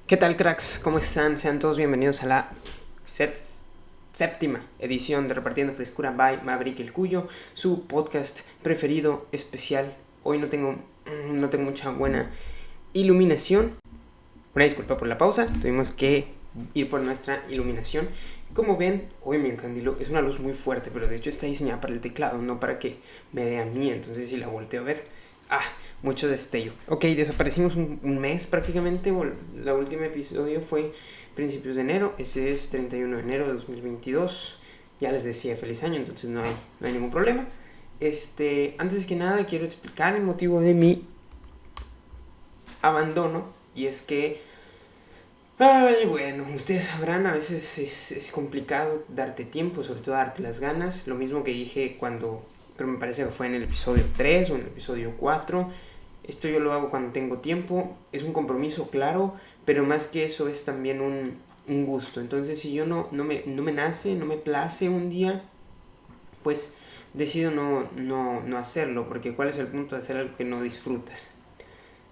¿Qué tal, cracks? ¿Cómo están? Sean todos bienvenidos a la séptima edición de Repartiendo Frescura by Maverick el Cuyo, su podcast preferido, especial. Hoy no tengo mucha buena iluminación. Una disculpa por la pausa, tuvimos que ir por nuestra iluminación. Como ven, hoy me encandiló. Es una luz muy fuerte, pero de hecho está diseñada para el teclado, no para que me dé a mí. Entonces si la volteo a ver, mucho destello. Ok, desaparecimos un mes prácticamente. La última episodio fue principios de enero. Ese es 31 de enero de 2022. Ya les decía feliz año, entonces no hay ningún problema. Antes que nada quiero explicar el motivo de mi abandono. Y es que bueno, ustedes sabrán, a veces es complicado darte tiempo, sobre todo darte las ganas. Lo mismo que dije pero me parece que fue en el episodio 3 o en el episodio 4. Esto yo lo hago cuando tengo tiempo. Es un compromiso, claro, pero más que eso es también un gusto. Entonces, si yo no me nace, no me place un día, pues decido no hacerlo. Porque ¿cuál es el punto de hacer algo que no disfrutas?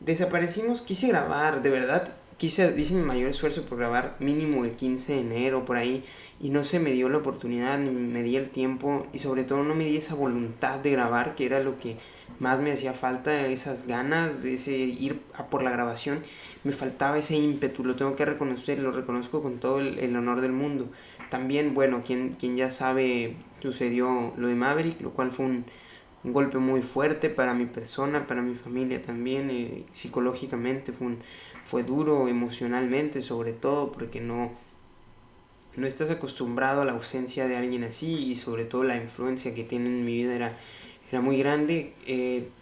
Desaparecimos, quise grabar, de verdad, hice mi mayor esfuerzo por grabar mínimo el 15 de enero, por ahí, y no se me dio la oportunidad, ni me di el tiempo, y sobre todo no me di esa voluntad de grabar, que era lo que más me hacía falta, esas ganas, de ese ir a por la grabación, me faltaba ese ímpetu, lo tengo que reconocer, lo reconozco con todo el honor del mundo. También, bueno, quien ya sabe, sucedió lo de Maverick, lo cual fue un golpe muy fuerte para mi persona, para mi familia también, psicológicamente fue duro, emocionalmente sobre todo, porque no estás acostumbrado a la ausencia de alguien así, y sobre todo la influencia que tiene en mi vida era muy grande.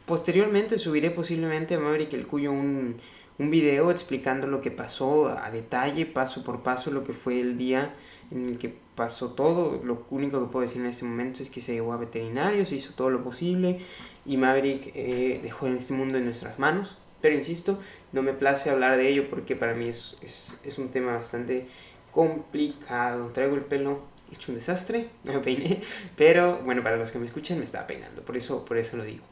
Posteriormente subiré posiblemente a Maverick el Cuyo un video explicando lo que pasó a detalle, paso por paso, lo que fue el día en el que pasó todo. Lo único que puedo decir en este momento es que se llevó a veterinarios, se hizo todo lo posible y Maverick dejó en este mundo en nuestras manos. Pero insisto, no me place hablar de ello porque para mí es un tema bastante complicado. Traigo el pelo hecho un desastre, no me peiné, pero bueno, para los que me escuchan me estaba peinando, por eso lo digo.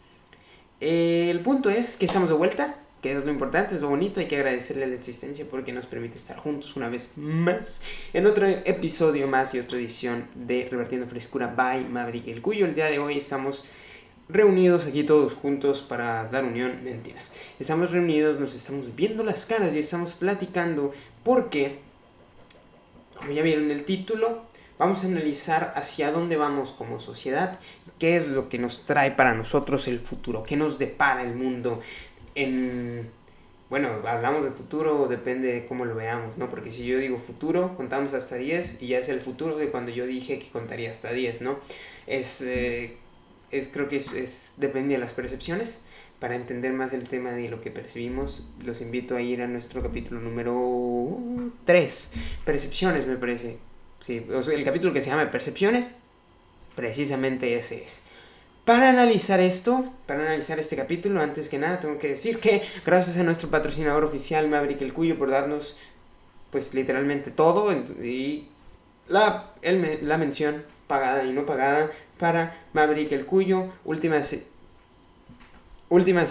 El punto es que estamos de vuelta, que es lo importante, es lo bonito. Hay que agradecerle a la existencia porque nos permite estar juntos una vez más en otro episodio más y otra edición de Revertiendo Frescura by Maverick el Cuyo. El día de hoy estamos reunidos aquí todos juntos para dar unión, mentiras. Estamos reunidos, nos estamos viendo las caras y estamos platicando porque, como ya vieron el título, vamos a analizar hacia dónde vamos como sociedad, qué es lo que nos trae para nosotros el futuro, qué nos depara el mundo bueno, hablamos de futuro, depende de cómo lo veamos, ¿no? Porque si yo digo futuro, contamos hasta 10 y ya es el futuro de cuando yo dije que contaría hasta 10, ¿no? Creo que depende de las percepciones. Para entender más el tema de lo que percibimos, los invito a ir a nuestro capítulo número 3, Percepciones, me parece. Sí, el capítulo que se llama Percepciones, precisamente ese es. Para analizar este capítulo, antes que nada tengo que decir que gracias a nuestro patrocinador oficial Maverick el Cuyo por darnos pues literalmente todo y la mención pagada y no pagada para Maverick el Cuyo, últimas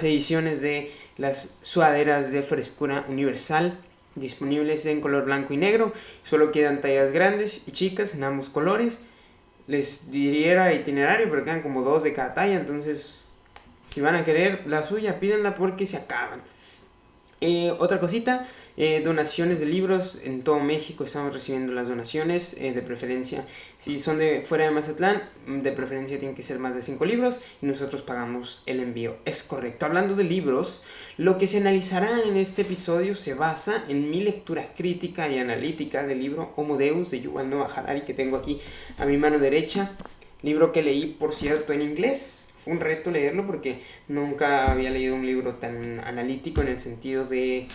ediciones de las sudaderas de frescura universal disponibles en color blanco y negro. Solo quedan tallas grandes y chicas en ambos colores. Les diría itinerario, pero quedan como 2 de cada talla. Entonces, si van a querer la suya, pídanla porque se acaban. Otra cosita, donaciones de libros en todo México. Estamos recibiendo las donaciones, de preferencia, si son de fuera de Mazatlán, de preferencia tienen que ser más de 5 libros y nosotros pagamos el envío. Es correcto. Hablando de libros, lo que se analizará en este episodio se basa en mi lectura crítica y analítica del libro Homo Deus de Yuval Noah Harari, que tengo aquí a mi mano derecha. Libro que leí, por cierto, en inglés. Fue un reto leerlo porque nunca había leído un libro tan analítico en el sentido de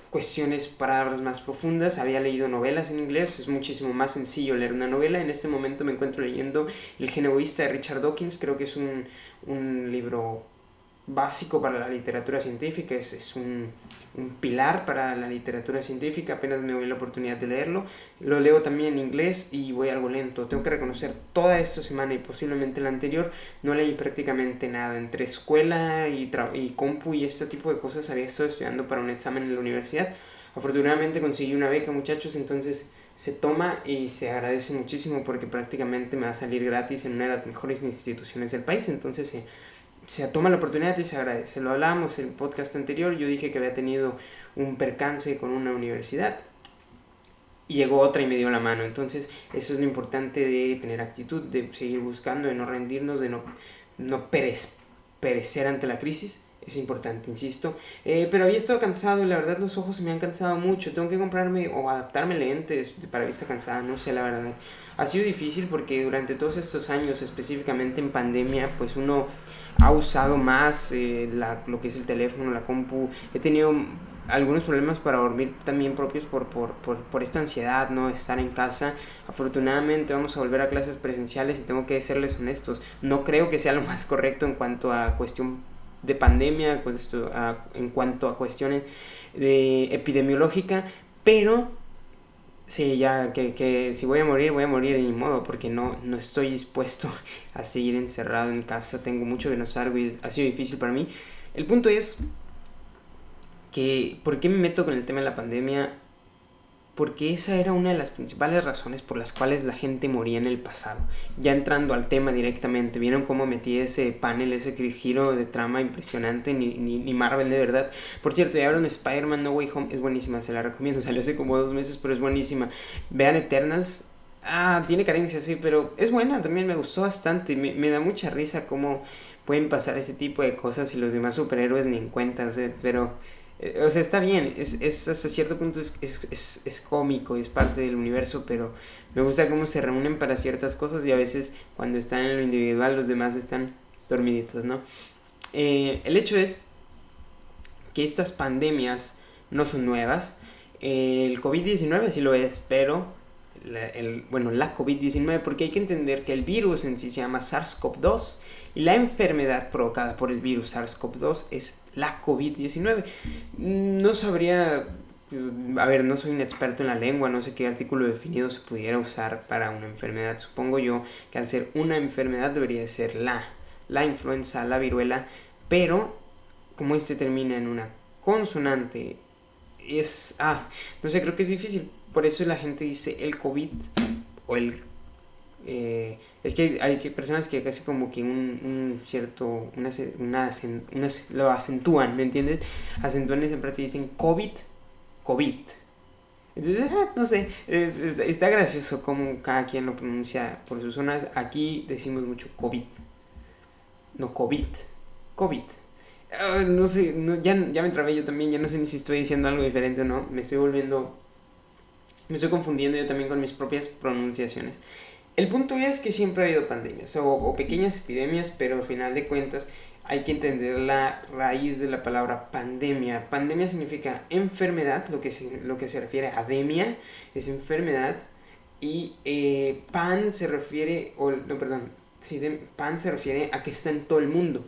cuestiones, palabras más profundas. Había leído novelas en inglés, es muchísimo más sencillo leer una novela. En este momento me encuentro leyendo El gen egoísta de Richard Dawkins. Creo que es un libro básico para la literatura científica, es un pilar para la literatura científica. Apenas me doy la oportunidad de leerlo. Lo leo también en inglés y voy algo lento. Tengo que reconocer, toda esta semana y posiblemente la anterior no leí prácticamente nada. Entre escuela y compu y este tipo de cosas había estado estudiando para un examen en la universidad. Afortunadamente conseguí una beca, muchachos, entonces se toma y se agradece muchísimo porque prácticamente me va a salir gratis en una de las mejores instituciones del país, entonces se toma la oportunidad y se agradece. Lo hablábamos en el podcast anterior, yo dije que había tenido un percance con una universidad y llegó otra y me dio la mano. Entonces eso es lo importante de tener actitud, de seguir buscando, de no rendirnos, de no perecer ante la crisis. Es importante, insisto. Pero había estado cansado y la verdad los ojos me han cansado mucho. Tengo que comprarme o adaptarme lentes para vista cansada, no sé la verdad. Ha sido difícil porque durante todos estos años, específicamente en pandemia, pues uno ha usado más lo que es el teléfono, la compu. He tenido algunos problemas para dormir también propios por esta ansiedad, ¿no? Estar en casa. Afortunadamente vamos a volver a clases presenciales y tengo que serles honestos. No creo que sea lo más correcto en cuanto a cuestión de pandemia, en cuanto a cuestiones de epidemiológica, pero sí, ya que si voy a morir de ni modo, porque no estoy dispuesto a seguir encerrado en casa. Tengo mucho que no salgo y ha sido difícil para mí. El punto es que, ¿por qué me meto con el tema de la pandemia? Porque esa era una de las principales razones por las cuales la gente moría en el pasado. Ya entrando al tema directamente, ¿vieron cómo metí ese panel, ese giro de trama impresionante? Ni Marvel de verdad. Por cierto, ya hablan de Spider-Man No Way Home, es buenísima, se la recomiendo. Salió hace como 2 meses, pero es buenísima. Vean Eternals. Tiene carencias, sí, pero es buena, también me gustó bastante. Me da mucha risa cómo pueden pasar ese tipo de cosas y los demás superhéroes ni en cuenta, o sea, está bien, hasta cierto punto es cómico, es parte del universo, pero me gusta cómo se reúnen para ciertas cosas y a veces cuando están en lo individual los demás están dormiditos, ¿no? El hecho es que estas pandemias no son nuevas. El COVID-19 sí lo es, pero la COVID-19, porque hay que entender que el virus en sí se llama SARS-CoV-2 y la enfermedad provocada por el virus SARS-CoV-2 es la COVID-19. No sabría, a ver, no soy un experto en la lengua, no sé qué artículo definido se pudiera usar para una enfermedad. Supongo yo que al ser una enfermedad debería ser la influenza, la viruela, pero como este termina en una consonante, no sé, creo que es difícil. Por eso la gente dice el COVID o es que hay personas que casi como que un cierto, lo acentúan, ¿me entiendes? Acentúan esa parte y dicen COVID. Entonces, no sé, está gracioso como cada quien lo pronuncia por sus zonas. Aquí decimos mucho COVID, no COVID. No sé, ya me trabé yo también, ya no sé ni si estoy diciendo algo diferente o no. Me estoy confundiendo yo también con mis propias pronunciaciones. El punto es que siempre ha habido pandemias o pequeñas epidemias, pero al final de cuentas hay que entender la raíz de la palabra pandemia. Pandemia significa enfermedad, lo que se refiere a demia es enfermedad, y pan se refiere, pan se refiere a que está en todo el mundo.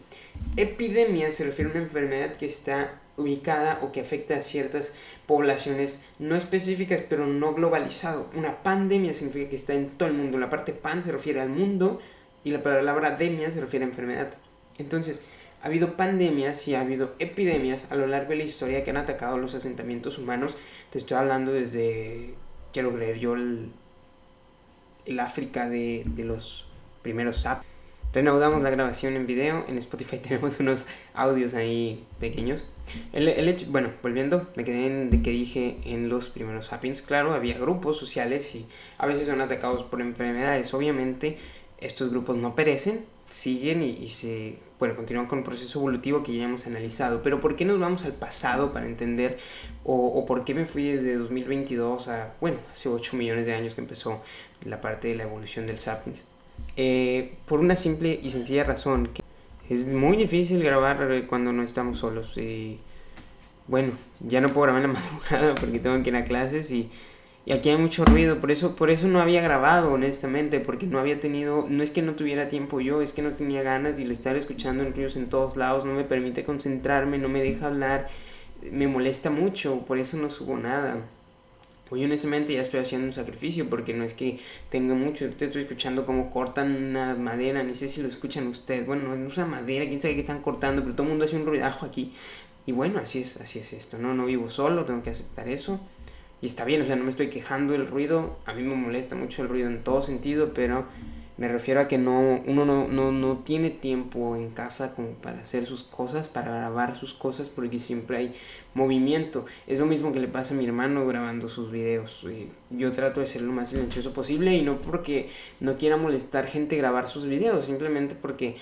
Epidemia se refiere a una enfermedad que está ubicada o que afecta a ciertas poblaciones no específicas, pero no globalizado. Una pandemia significa que está en todo el mundo. La parte pan se refiere al mundo y la palabra demia se refiere a enfermedad. Entonces, ha habido pandemias y ha habido epidemias a lo largo de la historia que han atacado los asentamientos humanos. Te estoy hablando desde, quiero creer yo, el África de los primeros sapiens. Reanudamos la grabación en video. En Spotify tenemos unos audios ahí pequeños. El hecho, bueno, volviendo, me quedé de que dije en los primeros sapiens. Claro, había grupos sociales y a veces son atacados por enfermedades. Obviamente, estos grupos no perecen, siguen y continúan con el proceso evolutivo que ya hemos analizado. Pero ¿por qué nos vamos al pasado para entender? O ¿por qué me fui desde 2022 hace 8 millones de años que empezó la parte de la evolución del sapiens? Por una simple y sencilla razón, que es muy difícil grabar cuando no estamos solos. Ya no puedo grabar en la madrugada porque tengo que ir a clases y aquí hay mucho ruido. Por eso no había grabado, honestamente, porque no es que no tuviera tiempo yo, es que no tenía ganas, y el estar escuchando ruidos en todos lados no me permite concentrarme, no me deja hablar, me molesta mucho, por eso no subo nada. Hoy honestamente ya estoy haciendo un sacrificio porque no es que tenga mucho. Te estoy escuchando cómo cortan una madera, ni sé si lo escuchan ustedes. Bueno, no usa madera, quién sabe qué están cortando, pero todo el mundo hace un ruidajo aquí. Y bueno, así es esto, ¿no? No vivo solo, tengo que aceptar eso. Y está bien, o sea, no me estoy quejando del ruido. A mí me molesta mucho el ruido en todo sentido, pero me refiero a que uno no tiene tiempo en casa como para hacer sus cosas, para grabar sus cosas, porque siempre hay movimiento. Es lo mismo que le pasa a mi hermano grabando sus videos. Yo trato de ser lo más silencioso posible y no porque no quiera molestar gente grabar sus videos, simplemente porque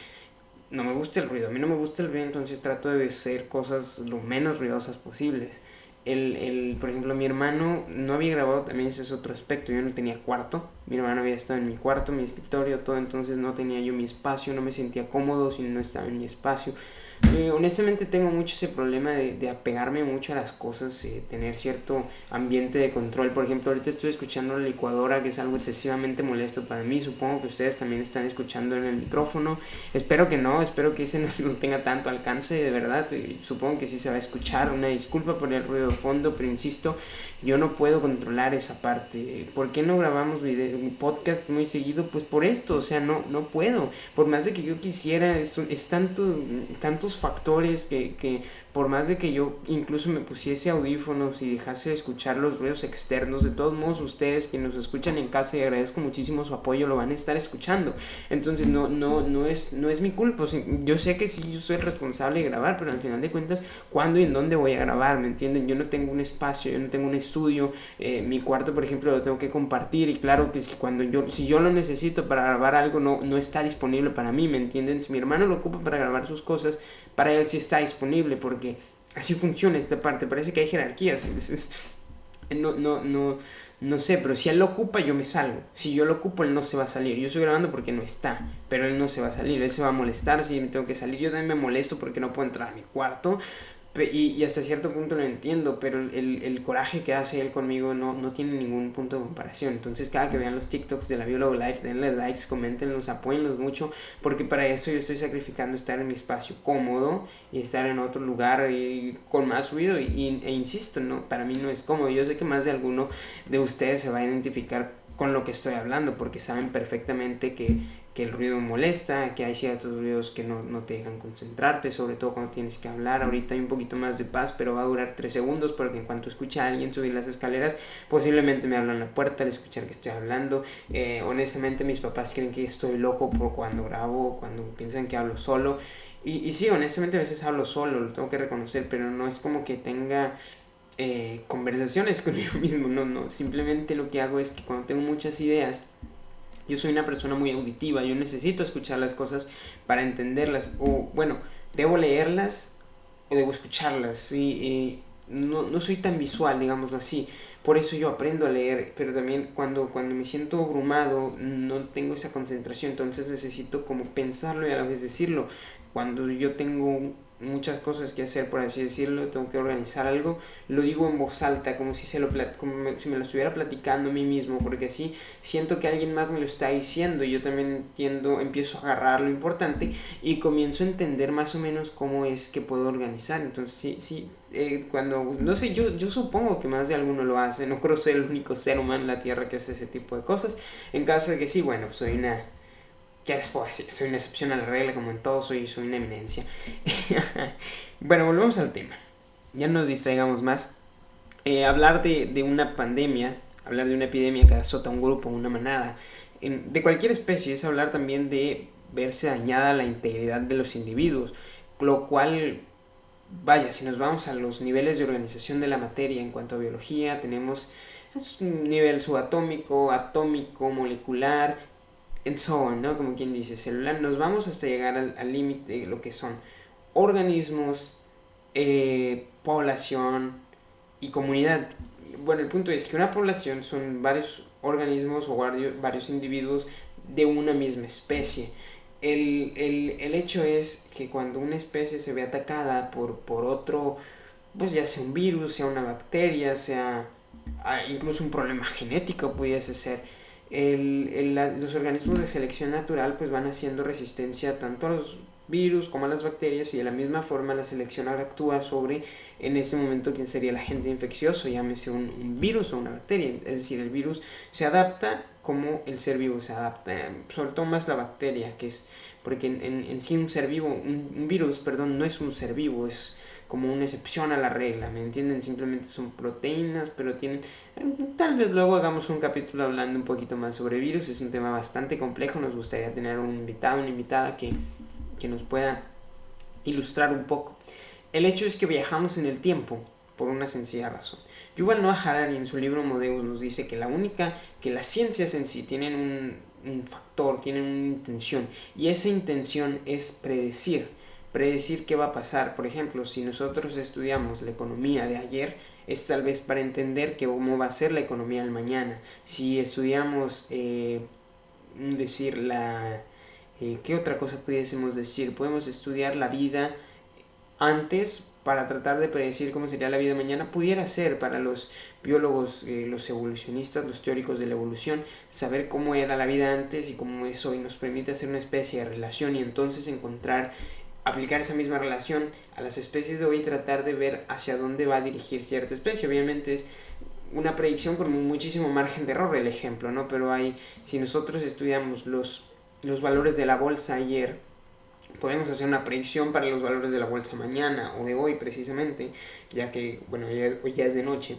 no me gusta el ruido. A mí no me gusta el ruido, entonces trato de hacer cosas lo menos ruidosas posibles. Por ejemplo, mi hermano no había grabado, también ese es otro aspecto. Yo no tenía cuarto. Mi hermano había estado en mi cuarto, mi escritorio, todo, entonces no tenía yo mi espacio, no me sentía cómodo si no estaba en mi espacio. Honestamente tengo mucho ese problema de apegarme mucho a las cosas, tener cierto ambiente de control. Por ejemplo, ahorita estoy escuchando la licuadora, que es algo excesivamente molesto para mí. Supongo que ustedes también están escuchando en el micrófono. Espero que no, espero que ese no tenga tanto alcance, de verdad. Supongo que sí se va a escuchar. Una disculpa por el ruido de fondo, pero insisto, yo no puedo controlar esa parte. ¿Por qué no grabamos un podcast muy seguido? Pues por esto, o sea, no puedo. Por más de que yo quisiera, es tantos factores que por más de que yo incluso me pusiese audífonos y dejase de escuchar los ruidos externos, de todos modos ustedes que nos escuchan en casa, y agradezco muchísimo su apoyo, lo van a estar escuchando. Entonces no es mi culpa. O sea, yo sé que sí, yo soy el responsable de grabar, pero al final de cuentas, ¿cuándo y en dónde voy a grabar? ¿Me entienden? Yo no tengo un espacio, yo no tengo un estudio. Mi cuarto, por ejemplo, lo tengo que compartir, y claro que si yo lo necesito para grabar algo, no está disponible para mí, ¿me entienden? Si mi hermano lo ocupa para grabar sus cosas, para él sí está disponible, porque así funciona esta parte. Parece que hay jerarquías. No sé, pero si él lo ocupa, yo me salgo. Si yo lo ocupo, él no se va a salir. Yo estoy grabando porque no está, pero él no se va a salir. Él se va a molestar si me tengo que salir. Yo también me molesto porque no puedo entrar a mi cuarto. Y hasta cierto punto lo entiendo, pero el coraje que hace él conmigo no tiene ningún punto de comparación. Entonces, cada que vean los TikToks de la Biólogo Life, denle likes, coméntenlos, apóyenlos mucho, porque para eso yo estoy sacrificando estar en mi espacio cómodo y estar en otro lugar con más ruido. E insisto, no, para mí no es cómodo. Yo sé que más de alguno de ustedes se va a identificar con lo que estoy hablando, porque saben perfectamente que el ruido molesta, que hay ciertos ruidos que no te dejan concentrarte, sobre todo cuando tienes que hablar. Ahorita hay un poquito más de paz, pero va a durar 3 segundos, porque en cuanto escucha a alguien subir las escaleras, posiblemente me hablan la puerta al escuchar que estoy hablando. Honestamente, mis papás creen que estoy loco por cuando grabo, cuando piensan que hablo solo. Y sí, honestamente a veces hablo solo, lo tengo que reconocer, pero no es como que tenga conversaciones conmigo mismo, no, simplemente lo que hago es que cuando tengo muchas ideas, yo soy una persona muy auditiva, yo necesito escuchar las cosas para entenderlas, o bueno, debo leerlas o debo escucharlas, ¿sí? No soy tan visual, digámoslo así, por eso yo aprendo a leer, pero también cuando me siento abrumado no tengo esa concentración, entonces necesito como pensarlo y a la vez decirlo. Cuando yo tengo muchas cosas que hacer, por así decirlo, tengo que organizar algo, lo digo en voz alta, como como si me lo estuviera platicando a mí mismo, porque así siento que alguien más me lo está diciendo, y yo también empiezo a agarrar lo importante y comienzo a entender más o menos cómo es que puedo organizar. Entonces sí, cuando, no sé, yo supongo que más de alguno lo hace, no creo ser el único ser humano en la Tierra que hace ese tipo de cosas. En caso de que sí, bueno, pues soy una... ¿Qué les puedo decir? Soy una excepción a la regla, como en todo, soy una eminencia. Bueno, volvemos al tema. Ya no nos distraigamos más. Hablar de una pandemia, hablar de una epidemia que azota a un grupo, una manada, de cualquier especie, es hablar también de verse dañada la integridad de los individuos, lo cual, vaya, si nos vamos a los niveles de organización de la materia en cuanto a biología, tenemos un nivel subatómico, atómico, molecular, and so on, ¿no? Como quien dice, celular, nos vamos hasta llegar al límite de lo que son organismos, población y comunidad. Bueno, el punto es que una población son varios organismos o varios individuos de una misma especie. El hecho es que cuando una especie se ve atacada por otro, pues ya sea un virus, sea una bacteria, sea incluso un problema genético pudiese ser, los organismos de selección natural pues van haciendo resistencia tanto a los virus como a las bacterias, y de la misma forma la selección actúa sobre, en este momento, quién sería el agente infeccioso, llámese un virus o una bacteria. Es decir, el virus se adapta como el ser vivo se adapta, sobre todo más la bacteria, que es porque en sí un ser vivo, un virus, perdón, no es un ser vivo, como una excepción a la regla, ¿me entienden? Simplemente son proteínas, pero tienen... Tal vez luego hagamos un capítulo hablando un poquito más sobre virus, es un tema bastante complejo, nos gustaría tener un invitado, una invitada que nos pueda ilustrar un poco. El hecho es que viajamos en el tiempo por una sencilla razón. Yuval Noah Harari en su libro Homo Deus nos dice que que las ciencias en sí tienen un factor, tienen una intención, y esa intención es predecir qué va a pasar. Por ejemplo, si nosotros estudiamos la economía de ayer, es tal vez para entender cómo va a ser la economía del mañana. Si estudiamos, ¿qué otra cosa pudiésemos decir? Podemos estudiar la vida antes para tratar de predecir cómo sería la vida mañana. Pudiera ser para los biólogos, los evolucionistas, los teóricos de la evolución, saber cómo era la vida antes y cómo es hoy nos permite hacer una especie de relación y entonces aplicar esa misma relación a las especies de hoy y tratar de ver hacia dónde va a dirigir cierta especie. Obviamente es una predicción con muchísimo margen de error el ejemplo, ¿no? Pero si nosotros estudiamos los valores de la bolsa ayer, podemos hacer una predicción para los valores de la bolsa mañana o de hoy precisamente, ya que, bueno, hoy ya es de noche.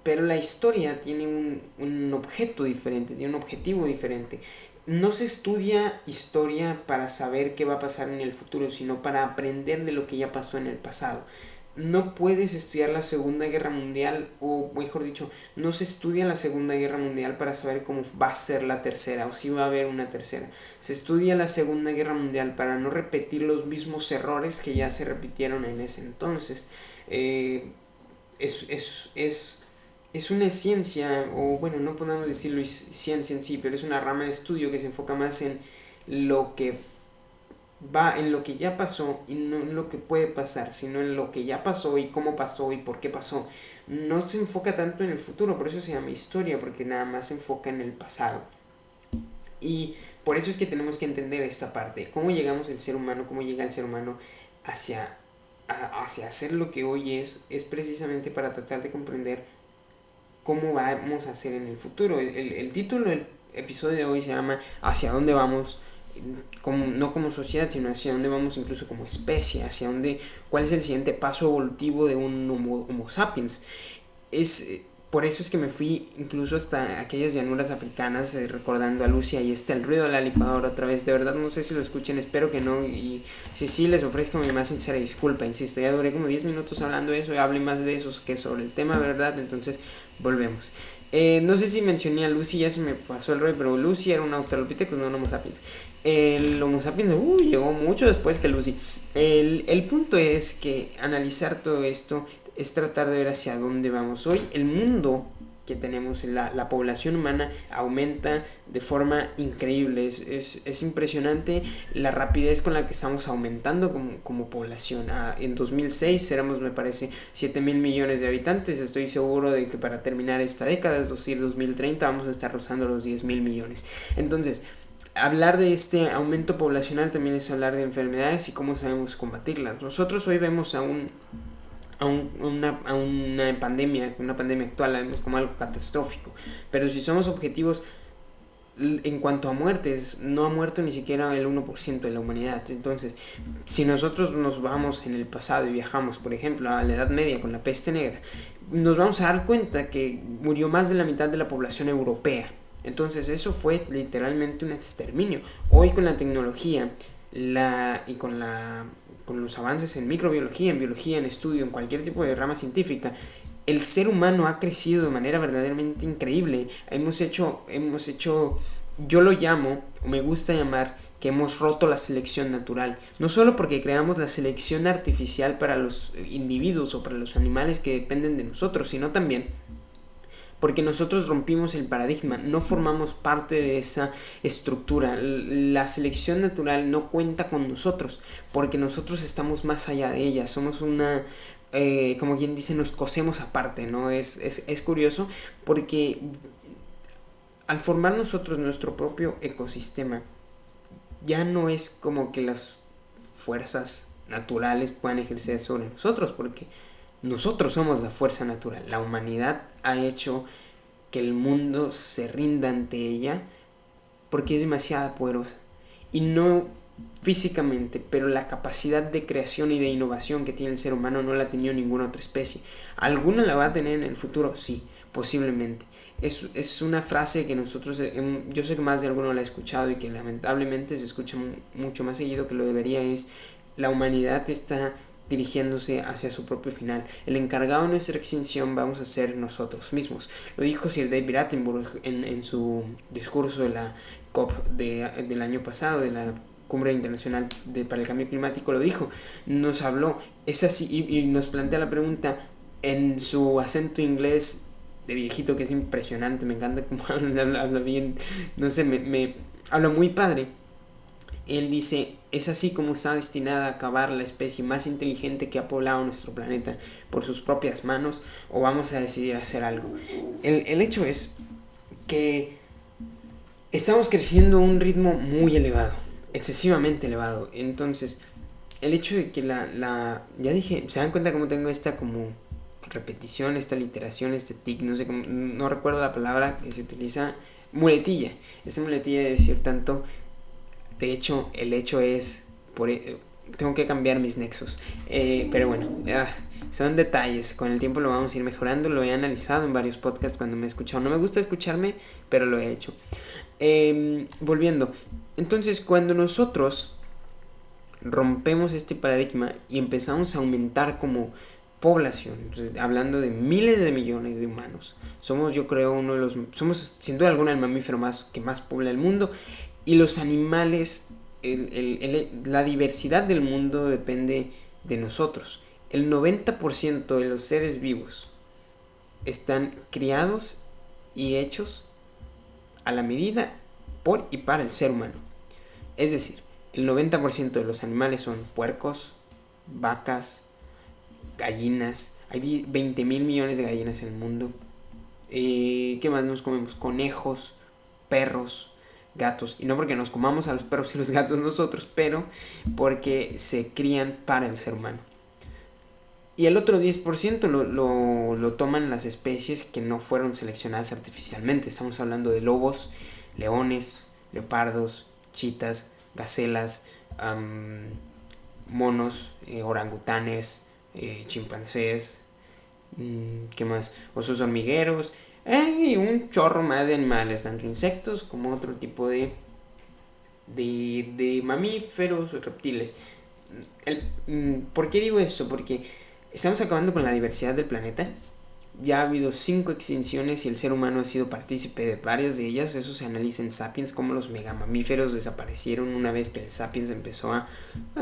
Pero la historia tiene un objeto diferente, tiene un objetivo diferente. No se estudia historia para saber qué va a pasar en el futuro, sino para aprender de lo que ya pasó en el pasado. No puedes estudiar la Segunda Guerra Mundial, o mejor dicho, no se estudia la Segunda Guerra Mundial para saber cómo va a ser la tercera o si va a haber una tercera. Se estudia la Segunda Guerra Mundial para no repetir los mismos errores que ya se repitieron en ese entonces. Es una ciencia, o bueno, no podemos decirlo ciencia en sí, pero es una rama de estudio que se enfoca más en lo que en lo que ya pasó y no en lo que puede pasar, sino en lo que ya pasó y cómo pasó y por qué pasó. No se enfoca tanto en el futuro, por eso se llama historia, porque nada más se enfoca en el pasado. Y por eso es que tenemos que entender esta parte, cómo llegamos el ser humano, cómo llega el ser humano hacia hacer lo que hoy es precisamente para tratar de comprender cómo vamos a hacer en el futuro. El título del episodio de hoy se llama ¿Hacia dónde vamos? No como sociedad, sino hacia dónde vamos incluso como especie, cuál es el siguiente paso evolutivo de un homo sapiens. Por eso es que me fui incluso hasta aquellas llanuras africanas, recordando a Lucy. Ahí está el ruido de la licuadora otra vez. De verdad no sé si lo escuchen, espero que no. Y si sí, les ofrezco mi más sincera disculpa. Insisto, ya duré como 10 minutos hablando de eso y hablé más de eso que sobre el tema, ¿verdad? Entonces, volvemos. No sé si mencioné a Lucy, ya se me pasó el rollo, pero Lucy era un australopithecus, no un homo sapiens. El homo sapiens llegó mucho después que Lucy. El punto es que analizar todo esto es tratar de ver hacia dónde vamos. Hoy el mundo que tenemos, la población humana aumenta de forma increíble. Es impresionante la rapidez con la que estamos aumentando como población. En 2006 éramos, me parece, 7,000 millones de habitantes. Estoy seguro de que para terminar esta década, es decir, 2030, vamos a estar rozando los 10,000 millones. Entonces, hablar de este aumento poblacional también es hablar de enfermedades y cómo sabemos combatirlas. Nosotros hoy vemos a una pandemia actual, la vemos como algo catastrófico, pero si somos objetivos en cuanto a muertes, no ha muerto ni siquiera el 1% de la humanidad. Entonces, si nosotros nos vamos en el pasado y viajamos, por ejemplo, a la Edad Media con la peste negra, nos vamos a dar cuenta que murió más de la mitad de la población europea. Entonces eso fue literalmente un exterminio. Hoy con la tecnología con los avances en microbiología, en biología, en estudio, en cualquier tipo de rama científica, el ser humano ha crecido de manera verdaderamente increíble. Hemos hecho, yo lo llamo, o me gusta llamar, que hemos roto la selección natural. No solo porque creamos la selección artificial para los individuos o para los animales que dependen de nosotros, sino también porque nosotros rompimos el paradigma, no formamos parte de esa estructura. La selección natural no cuenta con nosotros, porque nosotros estamos más allá de ella, somos como quien dice, nos cosemos aparte, ¿no? Es curioso, porque al formar nosotros nuestro propio ecosistema, ya no es como que las fuerzas naturales puedan ejercer sobre nosotros, porque nosotros somos la fuerza natural. La humanidad ha hecho que el mundo se rinda ante ella porque es demasiado poderosa. Y no físicamente, pero la capacidad de creación y de innovación que tiene el ser humano no la ha tenido ninguna otra especie. ¿Alguna la va a tener en el futuro? Sí, posiblemente. Es una frase que nosotros, yo sé que más de alguno la ha escuchado y que lamentablemente se escucha mucho más seguido que lo debería, es: la humanidad está dirigiéndose hacia su propio final. El encargado de nuestra extinción vamos a ser nosotros mismos. Lo dijo Sir David Attenborough en su discurso de la COP del año pasado, de la Cumbre Internacional para el Cambio Climático. Lo dijo, nos habló, es así, y nos plantea la pregunta en su acento inglés de viejito, que es impresionante. Me encanta cómo habla bien, no sé, me habla muy padre. Él dice: es así como está destinada a acabar la especie más inteligente que ha poblado nuestro planeta por sus propias manos, o vamos a decidir hacer algo. El hecho es que estamos creciendo a un ritmo muy elevado, excesivamente elevado. Entonces, el hecho de que ya dije, se dan cuenta cómo tengo esta como repetición, esta literación, este tic, no sé cómo, no recuerdo la palabra que se utiliza, muletilla. Esta muletilla de decir tanto. De hecho, el hecho es, tengo que cambiar mis nexos. Pero bueno, son detalles. Con el tiempo lo vamos a ir mejorando. Lo he analizado en varios podcasts cuando me he escuchado. No me gusta escucharme, pero lo he hecho. Volviendo. Entonces, cuando nosotros rompemos este paradigma y empezamos a aumentar como población, hablando de miles de millones de humanos, somos, yo creo, somos sin duda alguna el mamífero que más pobla el mundo. Y los animales, la diversidad del mundo depende de nosotros. El 90% de los seres vivos están criados y hechos a la medida por y para el ser humano. Es decir, el 90% de los animales son puercos, vacas, gallinas. Hay 20,000 millones de gallinas en el mundo. ¿Qué más nos comemos? Conejos, perros, gatos. Y no porque nos comamos a los perros y los gatos nosotros, pero porque se crían para el ser humano. Y el otro 10% lo toman las especies que no fueron seleccionadas artificialmente. Estamos hablando de lobos, leones, leopardos, chitas, gacelas, monos, orangutanes, chimpancés, ¿qué más? Osos hormigueros, y un chorro más de animales, tanto insectos como otro tipo de mamíferos o reptiles. ¿Por qué digo esto? Porque estamos acabando con la diversidad del planeta. Ya ha habido 5 extinciones y el ser humano ha sido partícipe de varias de ellas. Eso se analiza en Sapiens, cómo los megamamíferos desaparecieron una vez que el Sapiens empezó a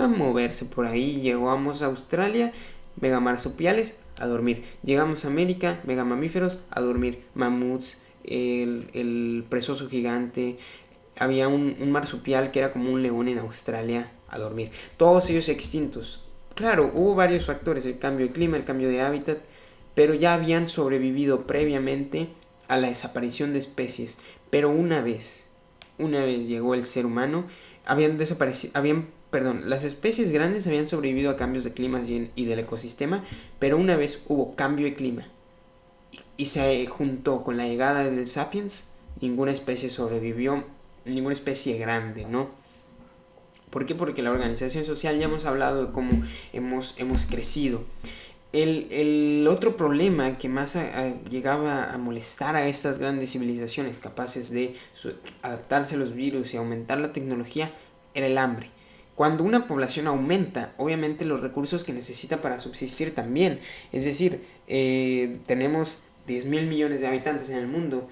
moverse por ahí. Llegamos a Australia, megamarsupiales, a dormir. Llegamos a América, megamamíferos, a dormir. Mamuts, el perezoso gigante. Había un marsupial que era como un león en Australia, a dormir. Todos ellos extintos. Claro, hubo varios factores: el cambio de clima, el cambio de hábitat, pero ya habían sobrevivido previamente a la desaparición de especies. Pero una vez llegó el ser humano, las especies grandes habían sobrevivido a cambios de clima y del ecosistema, pero una vez hubo cambio de clima y se juntó con la llegada del Sapiens, ninguna especie sobrevivió, ninguna especie grande, ¿no? ¿Por qué? Porque la organización social, ya hemos hablado de cómo hemos crecido. El otro problema que más llegaba a molestar a estas grandes civilizaciones capaces de adaptarse a los virus y aumentar la tecnología era el hambre. Cuando una población aumenta, obviamente los recursos que necesita para subsistir también. Es decir, tenemos 10,000 millones de habitantes en el mundo.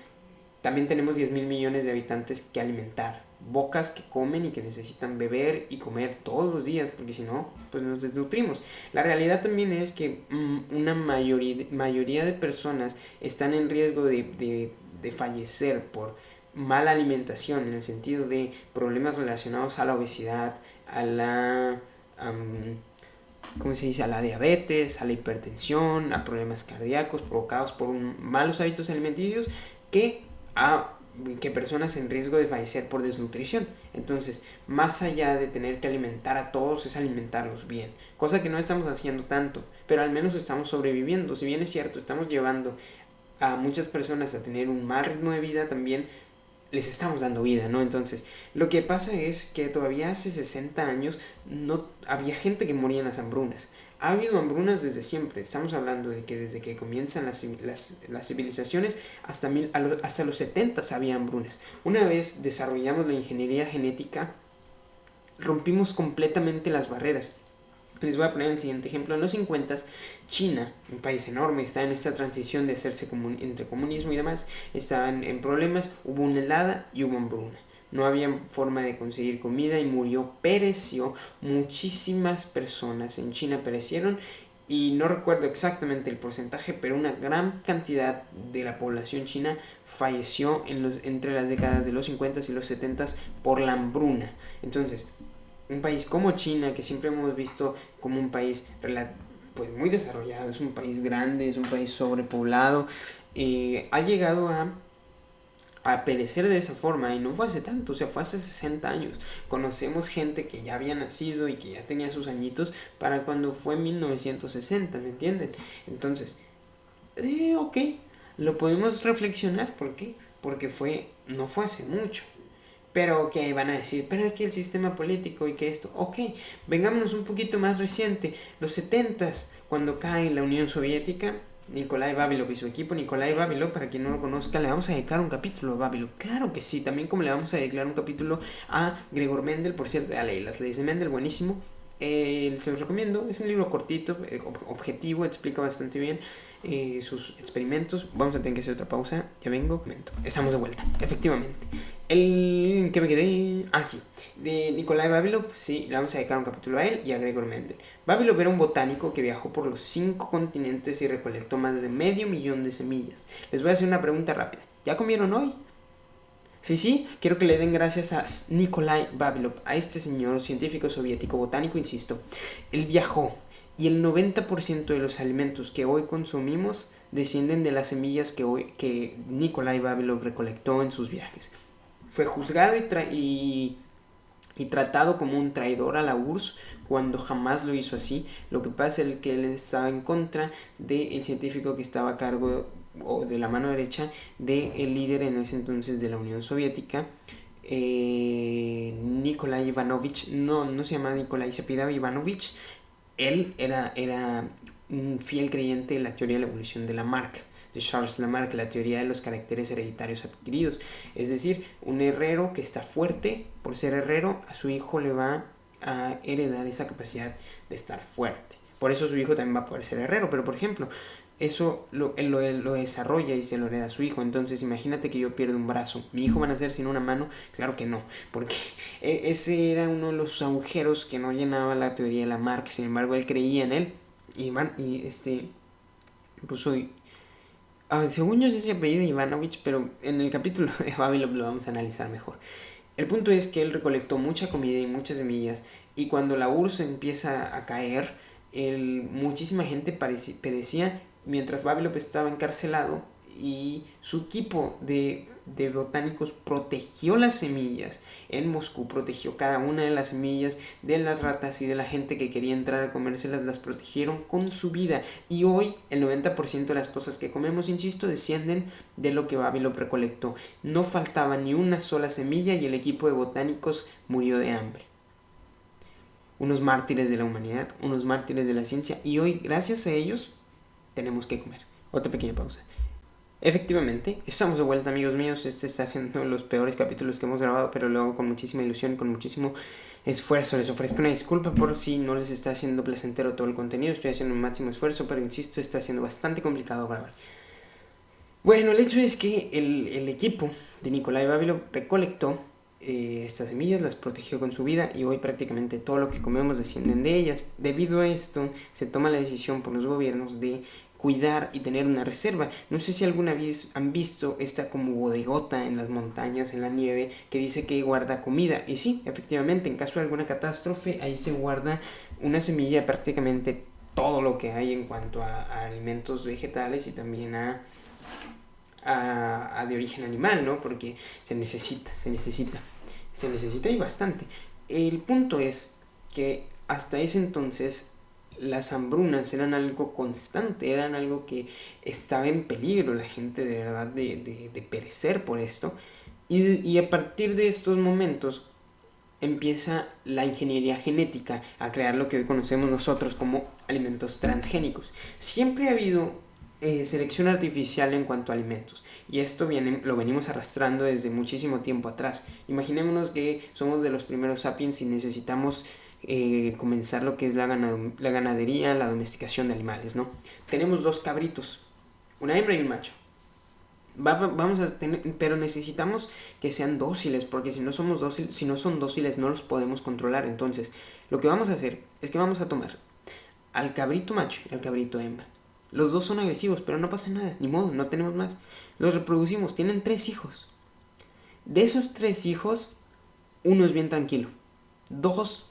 También tenemos 10,000 millones de habitantes que alimentar. Bocas que comen y que necesitan beber y comer todos los días, porque si no, pues nos desnutrimos. La realidad también es que una mayoría de personas están en riesgo de fallecer por mala alimentación, en el sentido de problemas relacionados a la obesidad, a la ¿cómo se dice? A la diabetes, a la hipertensión, a problemas cardíacos provocados por malos hábitos alimenticios, que personas en riesgo de fallecer por desnutrición. Entonces, más allá de tener que alimentar a todos, es alimentarlos bien, cosa que no estamos haciendo tanto, pero al menos estamos sobreviviendo. Si bien es cierto, estamos llevando a muchas personas a tener un mal ritmo de vida, también les estamos dando vida, ¿no? Entonces, lo que pasa es que todavía hace 60 años no había gente que moría en las hambrunas. Ha habido hambrunas desde siempre. Estamos hablando de que desde que comienzan las civilizaciones hasta los 70 había hambrunas. Una vez desarrollamos la ingeniería genética, rompimos completamente las barreras. Les voy a poner el siguiente ejemplo. En los 50, China, un país enorme, está en esta transición de hacerse entre comunismo y demás, estaban en problemas, hubo una helada y hubo hambruna. No había forma de conseguir comida y pereció, muchísimas personas en China perecieron y no recuerdo exactamente el porcentaje, pero una gran cantidad de la población china falleció entre las décadas de los 50 y los 70 por la hambruna. Entonces, un país como China, que siempre hemos visto como un país pues muy desarrollado, es un país grande, es un país sobrepoblado, ha llegado a perecer de esa forma y no fue hace tanto, o sea, fue hace 60 años. Conocemos gente que ya había nacido y que ya tenía sus añitos para cuando fue 1960, ¿me entienden? Entonces, ok, lo podemos reflexionar, ¿por qué? Porque no fue hace mucho. Pero que van a decir, pero es que el sistema político y que esto, ok, vengámonos un poquito más reciente, los 70s, cuando cae la Unión Soviética, Nikolai Vavilov y su equipo. Nikolai Vavilov, para quien no lo conozca, le vamos a dedicar un capítulo a Vavilov, claro que sí, también como le vamos a dedicar un capítulo a Gregor Mendel, por cierto, a las leyes de Mendel, buenísimo. Se los recomiendo, es un libro cortito, objetivo, explica bastante bien sus experimentos. Vamos a tener que hacer otra pausa, ya vengo. Estamos de vuelta, efectivamente. ¿Qué me quedé? Ah, sí, de Nikolai Vavilov, sí, le vamos a dedicar un capítulo a él y a Gregor Mendel. Vavilov era un botánico que viajó por los 5 continentes y recolectó más de 500.000 de semillas. Les voy a hacer una pregunta rápida, ¿ya comieron hoy? Sí, quiero que le den gracias a Nikolai Vavilov, a este señor científico soviético, botánico, insisto. Él viajó y el 90% de los alimentos que hoy consumimos descienden de las semillas que Nikolai Vavilov recolectó en sus viajes. Fue juzgado y tratado como un traidor a la URSS cuando jamás lo hizo así. Lo que pasa es que él estaba en contra del científico que estaba a cargo o de la mano derecha del líder en ese entonces de la Unión Soviética, Nikolai Ivanovich. No se llama Nikolai, se apellidaba Ivanovich. Él era un fiel creyente de la teoría de la evolución de Lamarck, de Charles Lamarck, la teoría de los caracteres hereditarios adquiridos. Es decir, un herrero que está fuerte por ser herrero, a su hijo le va a heredar esa capacidad de estar fuerte. Por eso su hijo también va a poder ser herrero, pero por ejemplo, él lo desarrolla y se lo hereda a su hijo. Entonces imagínate que yo pierdo un brazo, ¿mi hijo va a nacer sin una mano? Claro que no, porque ese era uno de los agujeros que no llenaba la teoría de Lamarck. Sin embargo, él creía en él incluso según yo sé ese apellido Ivanovich, pero en el capítulo de Vavilov lo vamos a analizar mejor. El punto es que él recolectó mucha comida y muchas semillas, y cuando la URSS empieza a caer, muchísima gente padecía mientras Vavilov estaba encarcelado, y su equipo de botánicos protegió las semillas en Moscú, protegió cada una de las semillas de las ratas y de la gente que quería entrar a comérselas, las protegieron con su vida. Y hoy el 90% de las cosas que comemos, insisto, descienden de lo que Vavilov recolectó. No faltaba ni una sola semilla y el equipo de botánicos murió de hambre. Unos mártires de la humanidad, unos mártires de la ciencia, y hoy gracias a ellos tenemos que comer. Otra pequeña pausa. Efectivamente, estamos de vuelta, amigos míos. Este está siendo uno de los peores capítulos que hemos grabado, pero lo hago con muchísima ilusión y con muchísimo esfuerzo. Les ofrezco una disculpa por si no les está haciendo placentero todo el contenido. Estoy haciendo un máximo esfuerzo, pero insisto, está siendo bastante complicado grabar. Bueno, el hecho es que el equipo de Nikolai Vavilov recolectó estas semillas, las protegió con su vida, y hoy prácticamente todo lo que comemos descienden de ellas. Debido a esto, se toma la decisión por los gobiernos de cuidar y tener una reserva. No sé si alguna vez han visto esta como bodegota en las montañas, en la nieve, que dice que guarda comida. Y sí, efectivamente, en caso de alguna catástrofe, ahí se guarda una semilla de prácticamente todo lo que hay en cuanto a alimentos vegetales y también a de origen animal, ¿no? Porque se necesita y bastante. El punto es que hasta ese entonces las hambrunas eran algo constante, eran algo que estaba en peligro, la gente de verdad de perecer por esto. Y a partir de estos momentos empieza la ingeniería genética a crear lo que hoy conocemos nosotros como alimentos transgénicos. Siempre ha habido selección artificial en cuanto a alimentos, y esto lo venimos arrastrando desde muchísimo tiempo atrás. Imaginémonos que somos de los primeros sapiens y necesitamos comenzar lo que es la ganadería, la domesticación de animales, ¿no? Tenemos dos cabritos, una hembra y un macho. Vamos a tener, pero necesitamos que sean dóciles, porque si no somos dóciles, si no son dóciles no los podemos controlar. Entonces, lo que vamos a hacer es que vamos a tomar al cabrito macho y al cabrito hembra. Los dos son agresivos, pero no pasa nada, ni modo, no tenemos más. Los reproducimos, tienen 3 hijos. De esos 3 hijos, uno es bien tranquilo, 2,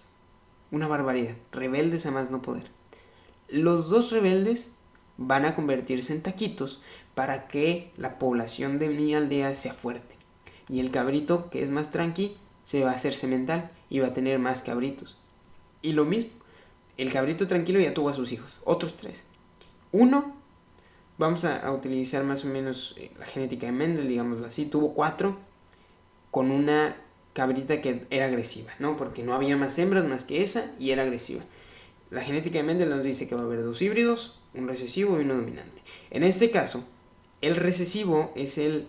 una barbaridad, rebeldes a más no poder. Los 2 rebeldes van a convertirse en taquitos para que la población de mi aldea sea fuerte. Y el cabrito, que es más tranqui, se va a hacer semental y va a tener más cabritos. Y lo mismo, el cabrito tranquilo ya tuvo a sus hijos, otros 3. Uno, vamos a utilizar más o menos la genética de Mendel, digámoslo así, tuvo 4 con una cabrita que era agresiva, ¿no? Porque no había más hembras más que esa y era agresiva. La genética de Mendel nos dice que va a haber 2 híbridos, un recesivo y uno dominante. En este caso, el recesivo es el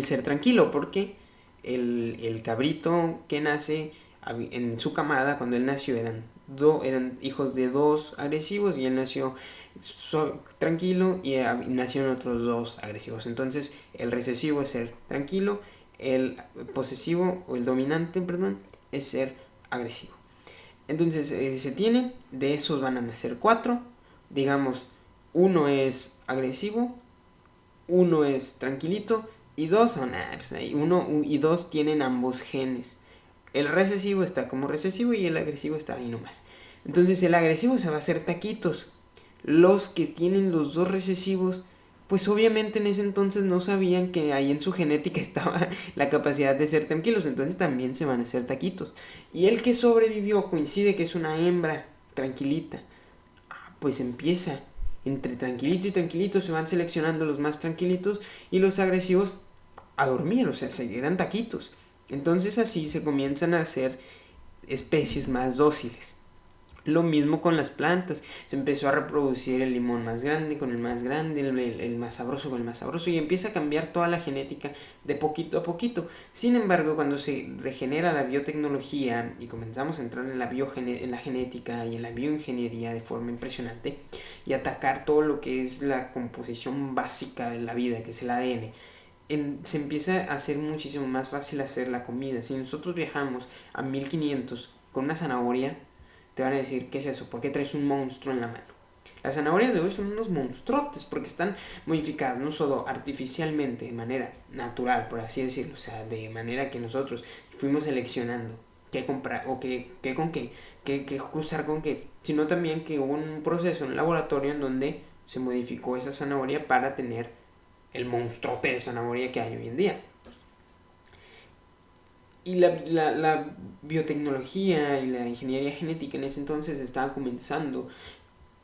ser tranquilo, porque el cabrito que nace en su camada, cuando él nació, eran hijos de 2 agresivos, y él nació tranquilo y nacieron otros 2 agresivos. Entonces, el recesivo es ser tranquilo, el posesivo o el dominante, perdón, es ser agresivo. Entonces, se tiene, de esos van a nacer 4, digamos, uno es agresivo, uno es tranquilito y 2 son, pues ahí, 1 y 2 tienen ambos genes. El recesivo está como recesivo y el agresivo está ahí nomás. Entonces el agresivo se va a hacer taquitos. Los que tienen los 2 recesivos, pues obviamente en ese entonces no sabían que ahí en su genética estaba la capacidad de ser tranquilos, entonces también se van a hacer taquitos. Y el que sobrevivió coincide que es una hembra tranquilita. Pues empieza entre tranquilito y tranquilito, se van seleccionando los más tranquilitos y los agresivos a dormir, o sea, se eran taquitos. Entonces así se comienzan a hacer especies más dóciles. Lo mismo con las plantas, se empezó a reproducir el limón más grande con el más grande, el más sabroso con el más sabroso, y empieza a cambiar toda la genética de poquito a poquito. Sin embargo, cuando se regenera la biotecnología y comenzamos a entrar en la genética y en la bioingeniería de forma impresionante, y atacar todo lo que es la composición básica de la vida, que es el ADN, se empieza a hacer muchísimo más fácil hacer la comida. Si nosotros viajamos a 1500 con una zanahoria, te van a decir, ¿qué es eso? ¿Por qué traes un monstruo en la mano? Las zanahorias de hoy son unos monstruotes porque están modificadas no solo artificialmente, de manera natural, por así decirlo, o sea, de manera que nosotros fuimos seleccionando qué comprar o qué usar con qué, sino también que hubo un proceso en el laboratorio en donde se modificó esa zanahoria para tener el monstruote de zanahoria que hay hoy en día. Y la biotecnología y la ingeniería genética en ese entonces estaba comenzando,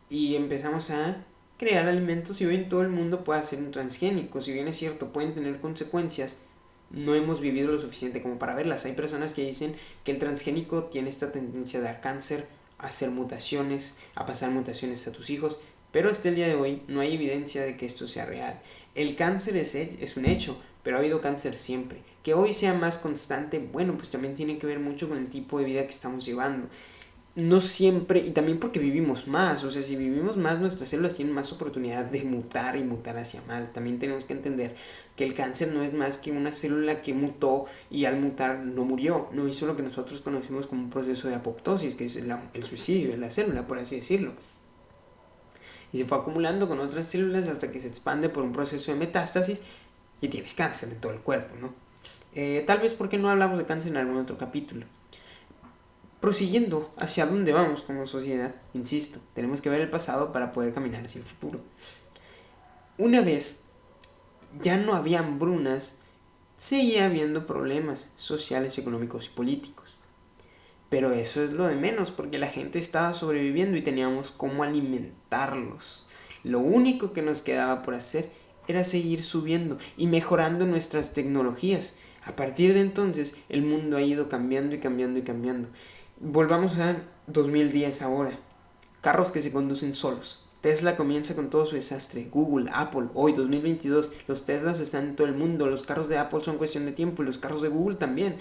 y empezamos a crear alimentos, y hoy en todo el mundo puede ser un transgénico. Si bien es cierto, pueden tener consecuencias, no hemos vivido lo suficiente como para verlas. Hay personas que dicen que el transgénico tiene esta tendencia a dar cáncer, a hacer mutaciones, a pasar mutaciones a tus hijos, pero hasta el día de hoy no hay evidencia de que esto sea real. El cáncer es un hecho, pero ha habido cáncer siempre. Que hoy sea más constante, bueno, pues también tiene que ver mucho con el tipo de vida que estamos llevando. No siempre, y también porque vivimos más, o sea, si vivimos más, nuestras células tienen más oportunidad de mutar y mutar hacia mal. También tenemos que entender que el cáncer no es más que una célula que mutó y al mutar no murió, no hizo lo que nosotros conocemos como un proceso de apoptosis, que es el suicidio de la célula, por así decirlo. Y se fue acumulando con otras células hasta que se expande por un proceso de metástasis y tienes cáncer en todo el cuerpo, ¿no? Tal vez porque no hablamos de cáncer en algún otro capítulo. Prosiguiendo hacia dónde vamos como sociedad, insisto, tenemos que ver el pasado para poder caminar hacia el futuro. Una vez ya no había hambrunas, seguía habiendo problemas sociales, económicos y políticos. Pero eso es lo de menos, porque la gente estaba sobreviviendo y teníamos cómo alimentarlos. Lo único que nos quedaba por hacer era seguir subiendo y mejorando nuestras tecnologías. A partir de entonces, el mundo ha ido cambiando y cambiando y cambiando. Volvamos a 2010 ahora. Carros que se conducen solos. Tesla comienza con todo su desastre. Google, Apple, hoy 2022, los Teslas están en todo el mundo. Los carros de Apple son cuestión de tiempo y los carros de Google también.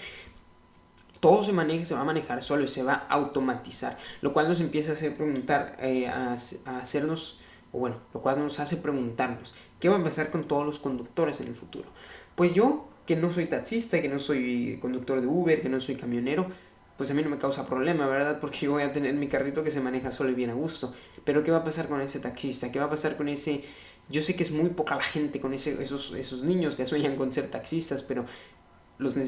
Todo se va a manejar solo y se va a automatizar, lo cual nos empieza a hacer preguntar, a hacernos, o bueno, lo cual nos hace preguntarnos, ¿qué va a pasar con todos los conductores en el futuro? Pues yo, que no soy taxista, que no soy conductor de Uber, que no soy camionero, pues a mí no me causa problema, ¿verdad? Porque yo voy a tener mi carrito que se maneja solo y bien a gusto. Pero ¿qué va a pasar con ese taxista? ¿Qué va a pasar con ese? Yo sé que es muy poca la gente con esos niños que sueñan con ser taxistas, pero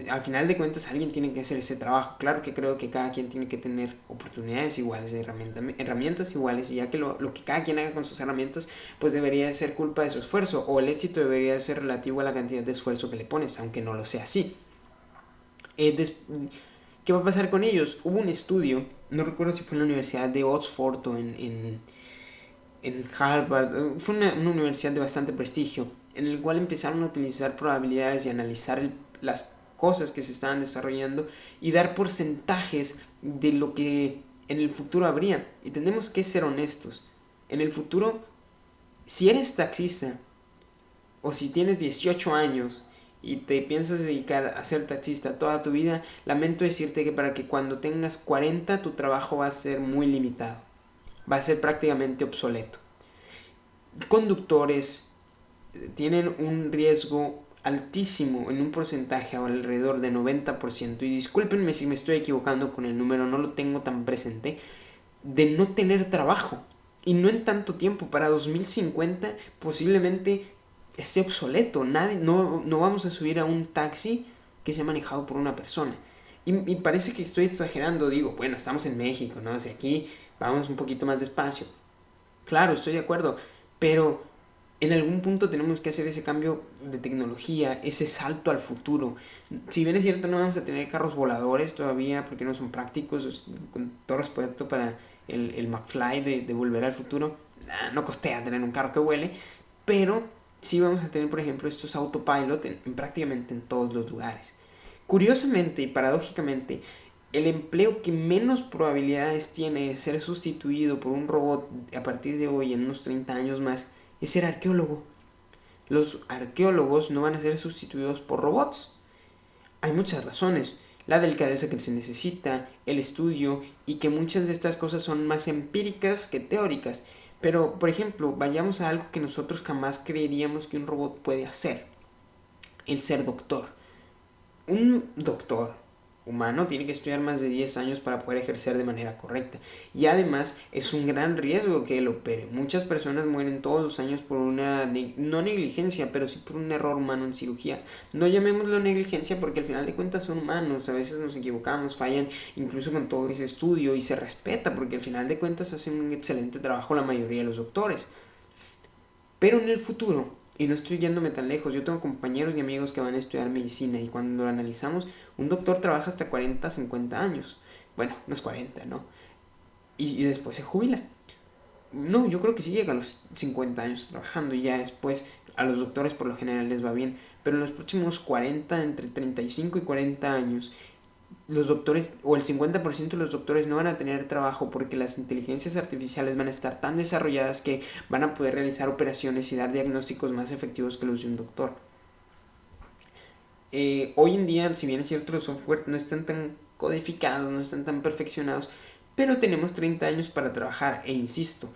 al final de cuentas alguien tiene que hacer ese trabajo. Claro que creo que cada quien tiene que tener oportunidades iguales, herramientas iguales, y ya que lo que cada quien haga con sus herramientas, pues debería ser culpa de su esfuerzo, o el éxito debería ser relativo a la cantidad de esfuerzo que le pones, aunque no lo sea así. ¿Qué va a pasar con ellos? Hubo un estudio, no recuerdo si fue en la Universidad de Oxford o en Harvard, fue una universidad de bastante prestigio, en el cual empezaron a utilizar probabilidades y analizar las cosas que se estaban desarrollando y dar porcentajes de lo que en el futuro habría. Y tenemos que ser honestos. En el futuro, si eres taxista o si tienes 18 años y te piensas dedicar a ser taxista toda tu vida, lamento decirte que para que cuando tengas 40 tu trabajo va a ser muy limitado. Va a ser prácticamente obsoleto. Conductores tienen un riesgo altísimo en un porcentaje alrededor de 90%, y discúlpenme si me estoy equivocando con el número, no lo tengo tan presente, de no tener trabajo. Y no en tanto tiempo, para 2050 posiblemente esté obsoleto. No vamos a subir a un taxi que sea manejado por una persona. Y parece que estoy exagerando, digo, bueno, estamos en México, ¿no? O sea, aquí vamos un poquito más despacio. Claro, estoy de acuerdo, pero en algún punto tenemos que hacer ese cambio de tecnología, ese salto al futuro. Si bien es cierto, no vamos a tener carros voladores todavía porque no son prácticos, con todo respeto para el McFly de Volver al Futuro, no costea tener un carro que vuele, pero sí vamos a tener, por ejemplo, estos autopilot en prácticamente en todos los lugares. Curiosamente y paradójicamente, el empleo que menos probabilidades tiene de ser sustituido por un robot a partir de hoy, en unos 30 años más, es ser arqueólogo. Los arqueólogos no van a ser sustituidos por robots. Hay muchas razones. La delicadeza que se necesita, el estudio, y que muchas de estas cosas son más empíricas que teóricas. Pero, por ejemplo, vayamos a algo que nosotros jamás creeríamos que un robot puede hacer: el ser doctor. Un doctor humano tiene que estudiar más de 10 años para poder ejercer de manera correcta. Y además es un gran riesgo que él opere. Muchas personas mueren todos los años por una, no negligencia, pero sí por un error humano en cirugía. No llamémoslo negligencia porque al final de cuentas son humanos. A veces nos equivocamos, fallan incluso con todo ese estudio, y se respeta porque al final de cuentas hacen un excelente trabajo la mayoría de los doctores. Pero en el futuro, y no estoy yéndome tan lejos, yo tengo compañeros y amigos que van a estudiar medicina, y cuando lo analizamos, un doctor trabaja hasta 40, 50 años. Bueno, no es 40, ¿no? Y después se jubila. No, yo creo que sí llega a los 50 años trabajando, y ya después a los doctores por lo general les va bien. Pero en los próximos 40, entre 35 y 40 años, los doctores, o el 50% de los doctores, no van a tener trabajo porque las inteligencias artificiales van a estar tan desarrolladas que van a poder realizar operaciones y dar diagnósticos más efectivos que los de un doctor. Hoy en día, si bien es cierto, los software no están tan codificados, no están tan perfeccionados, pero tenemos 30 años para trabajar, e insisto,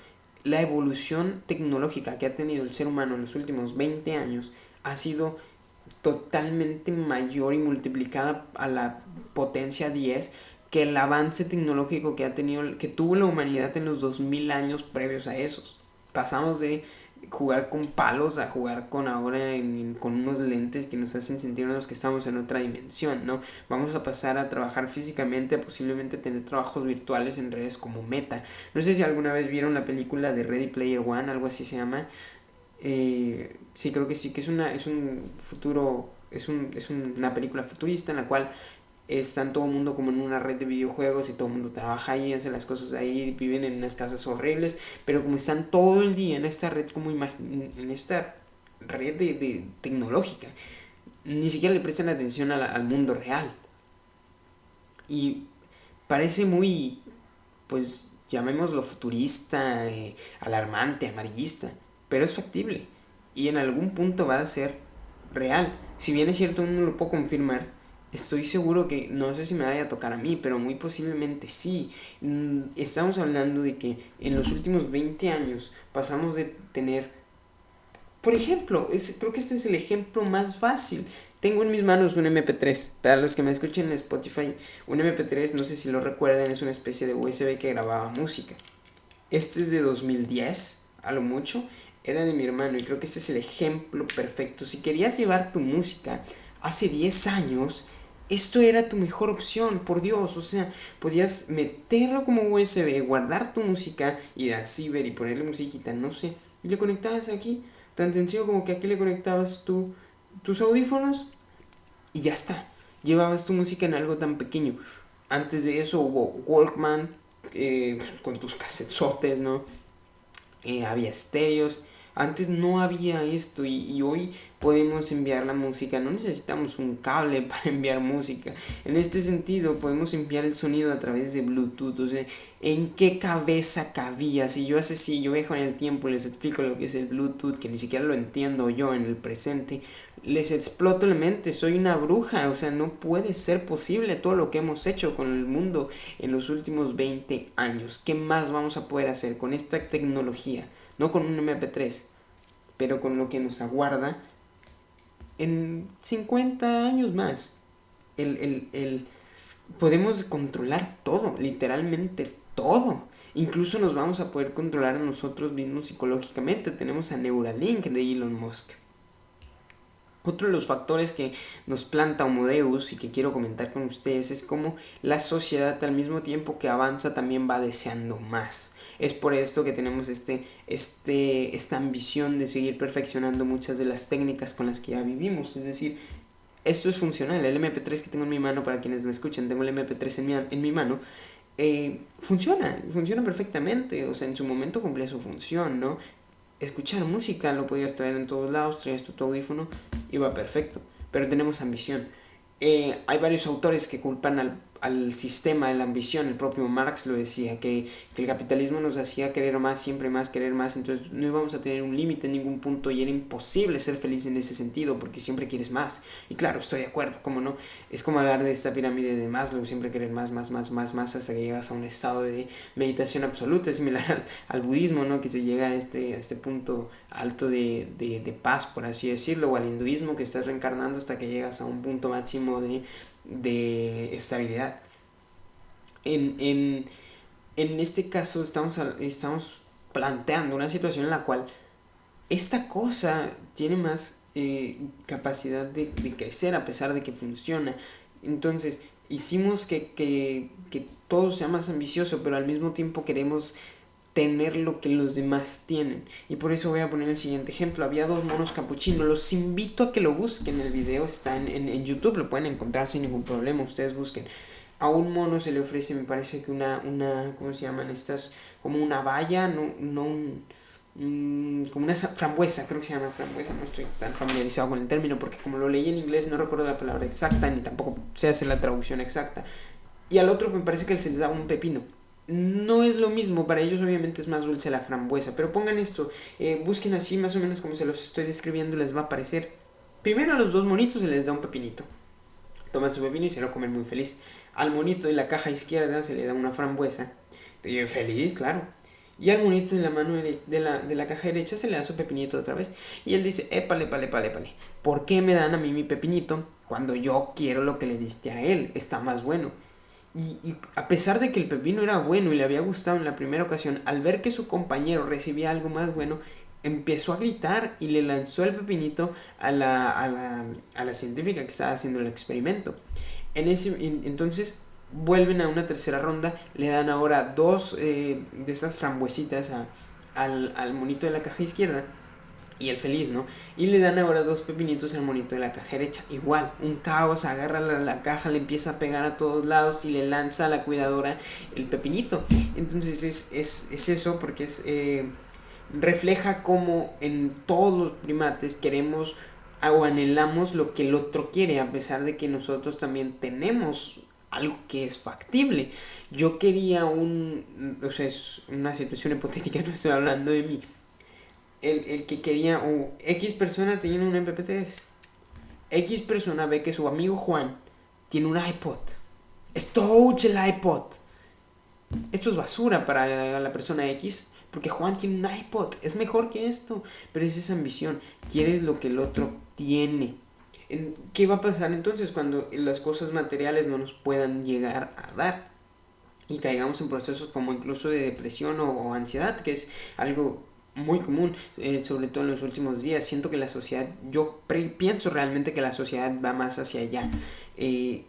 la evolución tecnológica que ha tenido el ser humano en los últimos 20 años ha sido totalmente mayor y multiplicada a la potencia 10 que el avance tecnológico que tuvo la humanidad en los 2000 años previos a esos. Pasamos de jugar con palos a jugar con ahora con unos lentes que nos hacen sentirnos que estamos en otra dimensión, ¿no? Vamos a pasar a trabajar físicamente, a posiblemente tener trabajos virtuales en redes como Meta. No sé si alguna vez vieron la película de Ready Player One, algo así se llama. Sí, creo que sí, que es un futuro, es una película futurista en la cual están todo el mundo como en una red de videojuegos, y todo el mundo trabaja ahí, hace las cosas ahí, viven en unas casas horribles, pero como están todo el día en esta red, en esta red de tecnológica, ni siquiera le prestan atención al mundo real. Y parece muy, pues llamémoslo futurista, alarmante, amarillista, pero es factible y en algún punto va a ser real. Si bien es cierto, no lo puedo confirmar, estoy seguro que no sé si me vaya a tocar a mí, pero muy posiblemente sí. Estamos hablando de que en los últimos 20 años pasamos de tener, por ejemplo, creo que este es el ejemplo más fácil. Tengo en mis manos un MP3. Para los que me escuchen en Spotify, un MP3, no sé si lo recuerdan, es una especie de USB que grababa música. Este es de 2010, a lo mucho. Era de mi hermano y creo que este es el ejemplo perfecto. Si querías llevar tu música hace 10 años, esto era tu mejor opción, por Dios. O sea, podías meterlo como USB, guardar tu música, ir al ciber y ponerle musiquita, no sé. Y le conectabas aquí. Tan sencillo como que aquí le conectabas tus audífonos y ya está. Llevabas tu música en algo tan pequeño. Antes de eso hubo Walkman, con tus casetzotes, ¿no? Había estéreos. Antes no había esto y hoy podemos enviar la música. No necesitamos un cable para enviar música. En este sentido, podemos enviar el sonido a través de Bluetooth. O sea, ¿en qué cabeza cabía? Si yo viajo en el tiempo y les explico lo que es el Bluetooth, que ni siquiera lo entiendo yo en el presente, les exploto la mente. Soy una bruja. O sea, no puede ser posible todo lo que hemos hecho con el mundo en los últimos 20 años. ¿Qué más vamos a poder hacer con esta tecnología? No con un MP3, pero con lo que nos aguarda en 50 años más. Podemos controlar todo, literalmente todo. Incluso nos vamos a poder controlar a nosotros mismos psicológicamente. Tenemos a Neuralink de Elon Musk. Otro de los factores que nos planta Homo Deus y que quiero comentar con ustedes es cómo la sociedad, al mismo tiempo que avanza, también va deseando más. Es por esto que tenemos esta ambición de seguir perfeccionando muchas de las técnicas con las que ya vivimos. Es decir, esto es funcional. El MP3 que tengo en mi mano, para quienes me escuchan, tengo el MP3 en mi mano, funciona perfectamente. O sea, en su momento cumplía su función, ¿no? Escuchar música lo podías traer en todos lados, traías tu audífono, iba perfecto. Pero tenemos ambición. Hay varios autores que culpan al sistema de la ambición. El propio Marx lo decía, que el capitalismo nos hacía querer más, siempre más, querer más. Entonces no íbamos a tener un límite en ningún punto y era imposible ser feliz en ese sentido porque siempre quieres más. Y claro, estoy de acuerdo, ¿cómo no? Es como hablar de esta pirámide de Maslow, siempre querer más, más, más, más, más hasta que llegas a un estado de meditación absoluta. Es similar al budismo, ¿no? Que se llega a este punto alto de paz, por así decirlo, o al hinduismo, que estás reencarnando hasta que llegas a un punto máximo de estabilidad. En este caso estamos planteando una situación en la cual esta cosa tiene más capacidad de crecer a pesar de que funciona. Entonces hicimos que todo sea más ambicioso, pero al mismo tiempo queremos tener lo que los demás tienen. Y por eso voy a poner el siguiente ejemplo. Había dos monos capuchinos. Los invito a que lo busquen. El video está en YouTube. Lo pueden encontrar sin ningún problema. Ustedes busquen. A un mono se le ofrece, me parece que una ¿cómo se llaman estas? Como una valla, como una frambuesa, creo que se llama frambuesa. No estoy tan familiarizado con el término porque como lo leí en inglés no recuerdo la palabra exacta ni tampoco sé hacer la traducción exacta. Y al otro me parece que se les daba un pepino. No es lo mismo, para ellos obviamente es más dulce la frambuesa, pero pongan esto, busquen así más o menos como se los estoy describiendo, les va a parecer. Primero a los dos monitos se les da un pepinito, toman su pepino y se lo comen muy feliz. Al monito de la caja izquierda se le da una frambuesa, y feliz, claro. Y al monito de la mano de la caja derecha se le da su pepinito otra vez. Y él dice, épale, ¿por qué me dan a mí mi pepinito cuando yo quiero lo que le diste a él? Está más bueno. Y a pesar de que el pepino era bueno y le había gustado en la primera ocasión, al ver que su compañero recibía algo más bueno, empezó a gritar y le lanzó el pepinito a la científica que estaba haciendo el experimento. Entonces vuelven a una tercera ronda, le dan ahora dos de esas frambuesitas al monito de la caja izquierda y el feliz, ¿no? Y le dan ahora dos pepinitos al monito de la caja derecha. Igual, un caos, agarra la caja, le empieza a pegar a todos lados y le lanza a la cuidadora el pepinito. Entonces es eso, porque refleja cómo en todos los primates queremos o anhelamos lo que el otro quiere, a pesar de que nosotros también tenemos algo que es factible. Yo quería o sea, es una situación hipotética, no estoy hablando de mí. El que quería, o X persona tiene un MP3. X persona ve que su amigo Juan tiene un iPod. Es touch el iPod. Esto es basura para la persona X, porque Juan tiene un iPod, es mejor que esto, pero es esa ambición, quieres lo que el otro tiene. ¿Qué va a pasar entonces cuando las cosas materiales no nos puedan llegar a dar? Y caigamos en procesos como incluso de depresión o ansiedad, que es algo muy común, sobre todo en los últimos días. Siento que la sociedad, pienso realmente que la sociedad va más hacia allá. Eh,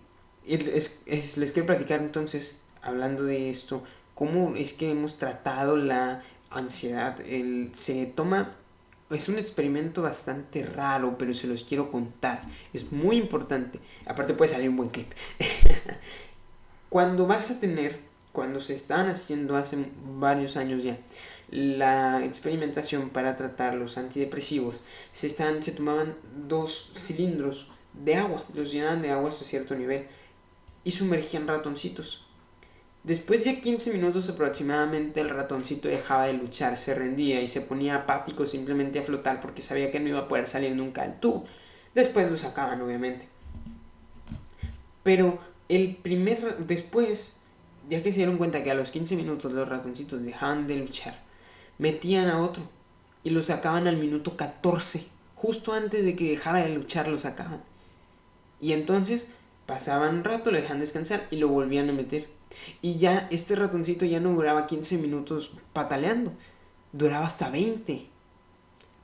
les quiero platicar entonces, hablando de esto, cómo es que hemos tratado la ansiedad. Es un experimento bastante raro, pero se los quiero contar. Es muy importante. Aparte puede salir un buen clip. Cuando vas a tener, cuando se estaban haciendo hace varios años ya, la experimentación para tratar los antidepresivos, se tomaban 2 cilindros de agua, los llenaban de agua hasta cierto nivel y sumergían ratoncitos. Después de 15 minutos aproximadamente el ratoncito dejaba de luchar, se rendía y se ponía apático simplemente a flotar porque sabía que no iba a poder salir nunca del tubo. Después lo sacaban obviamente. Pero después, ya que se dieron cuenta que a los 15 minutos los ratoncitos dejaban de luchar, metían a otro y lo sacaban al minuto 14. Justo antes de que dejara de luchar lo sacaban. Y entonces pasaban un rato, lo dejaban descansar y lo volvían a meter. Y ya este ratoncito ya no duraba 15 minutos pataleando, duraba hasta 20.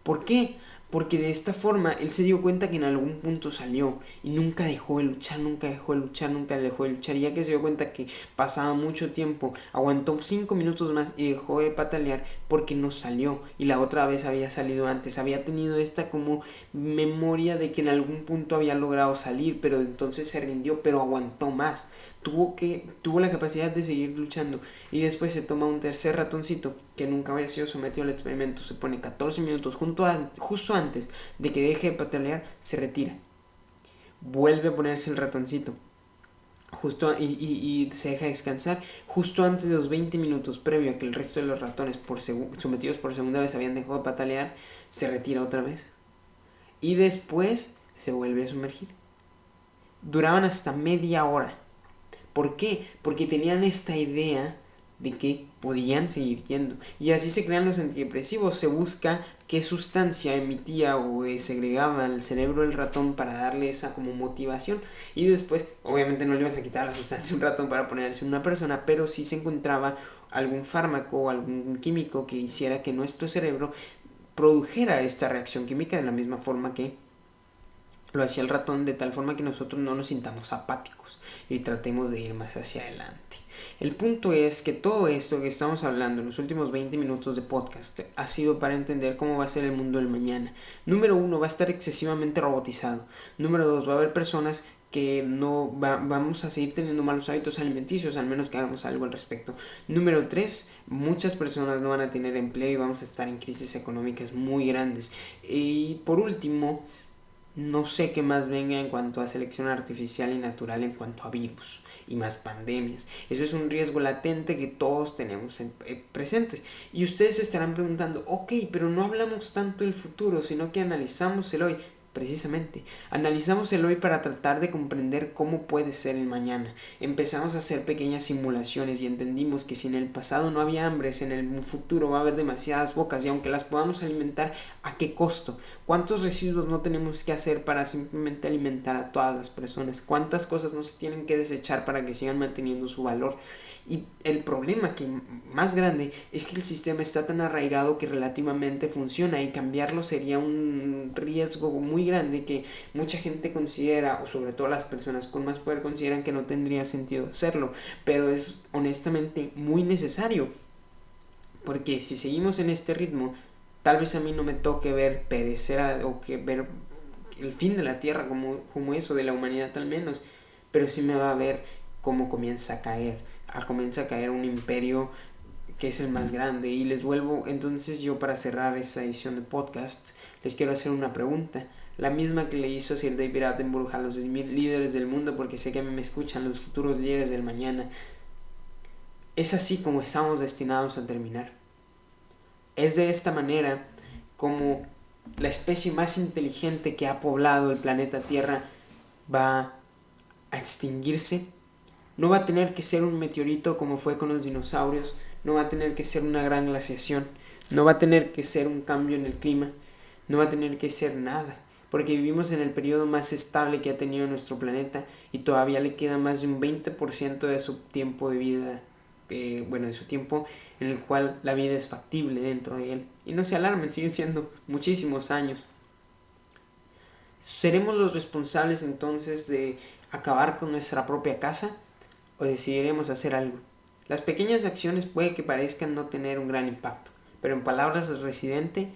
¿Por qué? Porque de esta forma él se dio cuenta que en algún punto salió y nunca dejó de luchar, nunca dejó de luchar, nunca dejó de luchar. Y ya que se dio cuenta que pasaba mucho tiempo, aguantó 5 minutos más y dejó de patalear porque no salió. Y la otra vez había salido antes, había tenido esta como memoria de que en algún punto había logrado salir, pero entonces se rindió, pero aguantó más. Tuvo la capacidad de seguir luchando. Y después se toma un tercer ratoncito que nunca había sido sometido al experimento, se pone 14 minutos justo antes de que deje de patalear, se retira, vuelve a ponerse el ratoncito y se deja descansar justo antes de los 20 minutos previo a que el resto de los ratones sometidos por segunda vez habían dejado de patalear, se retira otra vez y después se vuelve a sumergir. Duraban hasta media hora. ¿Por qué? Porque tenían esta idea de que podían seguir yendo. Y así se crean los antidepresivos. Se busca qué sustancia emitía o segregaba al cerebro del ratón para darle esa como motivación. Y después, obviamente no le ibas a quitar la sustancia a un ratón para ponerse en una persona, pero sí se encontraba algún fármaco o algún químico que hiciera que nuestro cerebro produjera esta reacción química de la misma forma que lo hacía el ratón, de tal forma que nosotros no nos sintamos apáticos y tratemos de ir más hacia adelante. El punto es que todo esto que estamos hablando en los últimos 20 minutos de podcast ha sido para entender cómo va a ser el mundo del mañana. Número 1, va a estar excesivamente robotizado. Número 2, va a haber personas que vamos a seguir teniendo malos hábitos alimenticios, al menos que hagamos algo al respecto. Número 3, muchas personas no van a tener empleo y vamos a estar en crisis económicas muy grandes. Y por último, no sé qué más venga en cuanto a selección artificial y natural en cuanto a virus y más pandemias. Eso es un riesgo latente que todos tenemos presentes. Y ustedes se estarán preguntando, ok, pero no hablamos tanto del futuro, sino que analizamos el hoy. Precisamente, analizamos el hoy para tratar de comprender cómo puede ser el mañana. Empezamos a hacer pequeñas simulaciones y entendimos que si en el pasado no había hambres, en el futuro va a haber demasiadas bocas y aunque las podamos alimentar, ¿a qué costo? ¿Cuántos residuos no tenemos que hacer para simplemente alimentar a todas las personas? ¿Cuántas cosas no se tienen que desechar para que sigan manteniendo su valor? Y el problema que más grande es que el sistema está tan arraigado que relativamente funciona y cambiarlo sería un riesgo muy grande que mucha gente considera, o sobre todo las personas con más poder consideran que no tendría sentido hacerlo, pero es honestamente muy necesario, porque si seguimos en este ritmo, tal vez a mí no me toque ver perecer o que ver el fin de la tierra como eso, de la humanidad al menos, pero sí me va a ver cómo comienza a caer un imperio que es el más grande. Y les vuelvo, entonces yo para cerrar esta edición de podcast, les quiero hacer una pregunta. la misma que le hizo Sir David Attenborough a los líderes del mundo, porque sé que a mí me escuchan los futuros líderes del mañana. Es así como estamos destinados a terminar. Es de esta manera como la especie más inteligente que ha poblado el planeta Tierra va a extinguirse. No va a tener que ser un meteorito como fue con los dinosaurios, no va a tener que ser una gran glaciación, no va a tener que ser un cambio en el clima, no va a tener que ser nada, porque vivimos en el periodo más estable que ha tenido nuestro planeta y todavía le queda más de un 20% de su tiempo de vida, de su tiempo en el cual la vida es factible dentro de él. Y no se alarmen, siguen siendo muchísimos años. ¿Seremos los responsables entonces de acabar con nuestra propia casa o decidiremos hacer algo? Las pequeñas acciones puede que parezcan no tener un gran impacto, pero en palabras del Residente,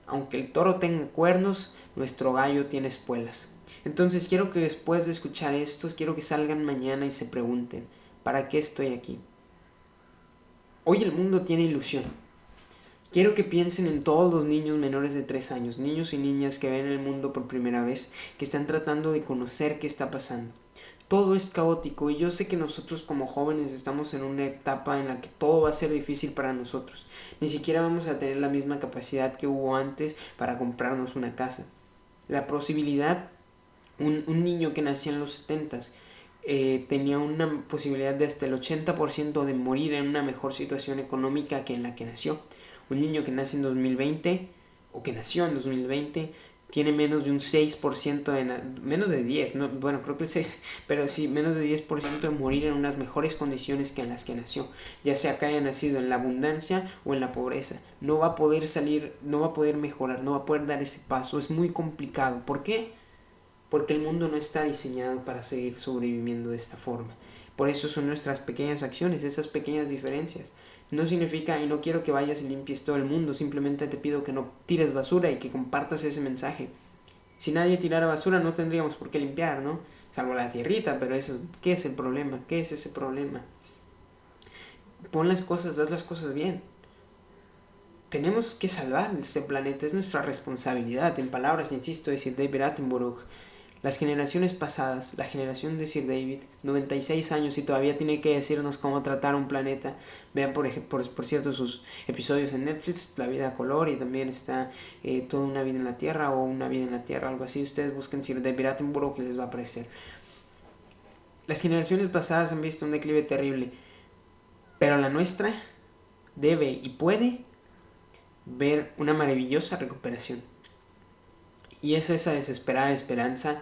aunque el toro tenga cuernos, nuestro gallo tiene espuelas. Entonces quiero que después de escuchar esto, quiero que salgan mañana y se pregunten, ¿para qué estoy aquí? Hoy el mundo tiene ilusión. Quiero que piensen en todos los niños menores de 3 años, niños y niñas que ven el mundo por primera vez, que están tratando de conocer qué está pasando. Todo es caótico y yo sé que nosotros como jóvenes estamos en una etapa en la que todo va a ser difícil para nosotros. Ni siquiera vamos a tener la misma capacidad que hubo antes para comprarnos una casa. La posibilidad, un niño que nació en los 70s, tenía una posibilidad de hasta el 80% de morir en una mejor situación económica que en la que nació. Un niño que nace en 2020 o que nació en 2020 tiene menos de un 6% menos de 10, no, bueno, creo que el 6, pero sí, menos de 10% de morir en unas mejores condiciones que en las que nació, ya sea que haya nacido en la abundancia o en la pobreza. No va a poder salir, no va a poder mejorar, no va a poder dar ese paso, es muy complicado. ¿Por qué? Porque el mundo no está diseñado para seguir sobreviviendo de esta forma. Por eso son nuestras pequeñas acciones, esas pequeñas diferencias. No significa, y no quiero que vayas y limpies todo el mundo, simplemente te pido que no tires basura y que compartas ese mensaje. Si nadie tirara basura no tendríamos por qué limpiar, ¿no? Salvo la tierrita, pero eso, ¿qué es el problema? ¿Qué es ese problema? Pon las cosas, haz las cosas bien. Tenemos que salvar este planeta, es nuestra responsabilidad. En palabras, insisto, de Sir David Attenborough, las generaciones pasadas, la generación de Sir David, 96 años y todavía tiene que decirnos cómo tratar un planeta. Vean por cierto sus episodios en Netflix, La vida a color, y también está Toda una vida en la Tierra o Una vida en la Tierra, algo así. Ustedes busquen Sir David Attenborough que les va a aparecer. Las generaciones pasadas han visto un declive terrible, pero la nuestra debe y puede ver una maravillosa recuperación. Y es esa desesperada esperanza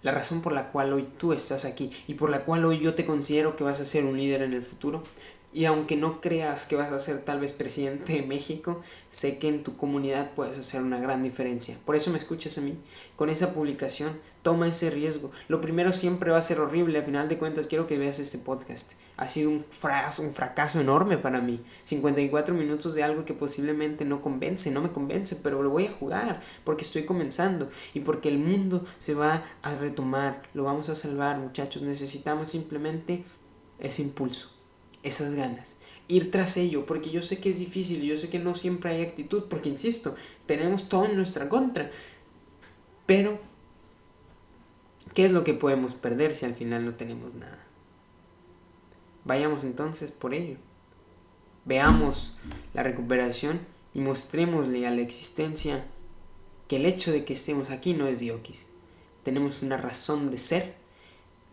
la razón por la cual hoy tú estás aquí y por la cual hoy yo te considero que vas a ser un líder en el futuro. Y aunque no creas que vas a ser tal vez presidente de México, sé que en tu comunidad puedes hacer una gran diferencia. Por eso me escuchas a mí. Con esa publicación, toma ese riesgo. Lo primero siempre va a ser horrible. A final de cuentas, quiero que veas este podcast. Ha sido un fracaso enorme para mí. 54 minutos de algo que posiblemente no me convence, pero lo voy a jugar porque estoy comenzando y porque el mundo se va a retomar. Lo vamos a salvar, muchachos. Necesitamos simplemente ese impulso, esas ganas, ir tras ello, porque yo sé que es difícil, yo sé que no siempre hay actitud, porque insisto, tenemos todo en nuestra contra, pero ¿qué es lo que podemos perder si al final no tenemos nada? Vayamos entonces por ello, veamos la recuperación y mostrémosle a la existencia que el hecho de que estemos aquí no es dioquis, tenemos una razón de ser,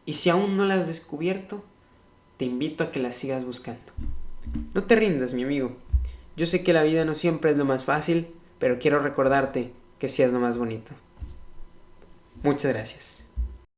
y si aún no la has descubierto, te invito a que la sigas buscando. No te rindas, mi amigo. Yo sé que la vida no siempre es lo más fácil, pero quiero recordarte que sí es lo más bonito. Muchas gracias.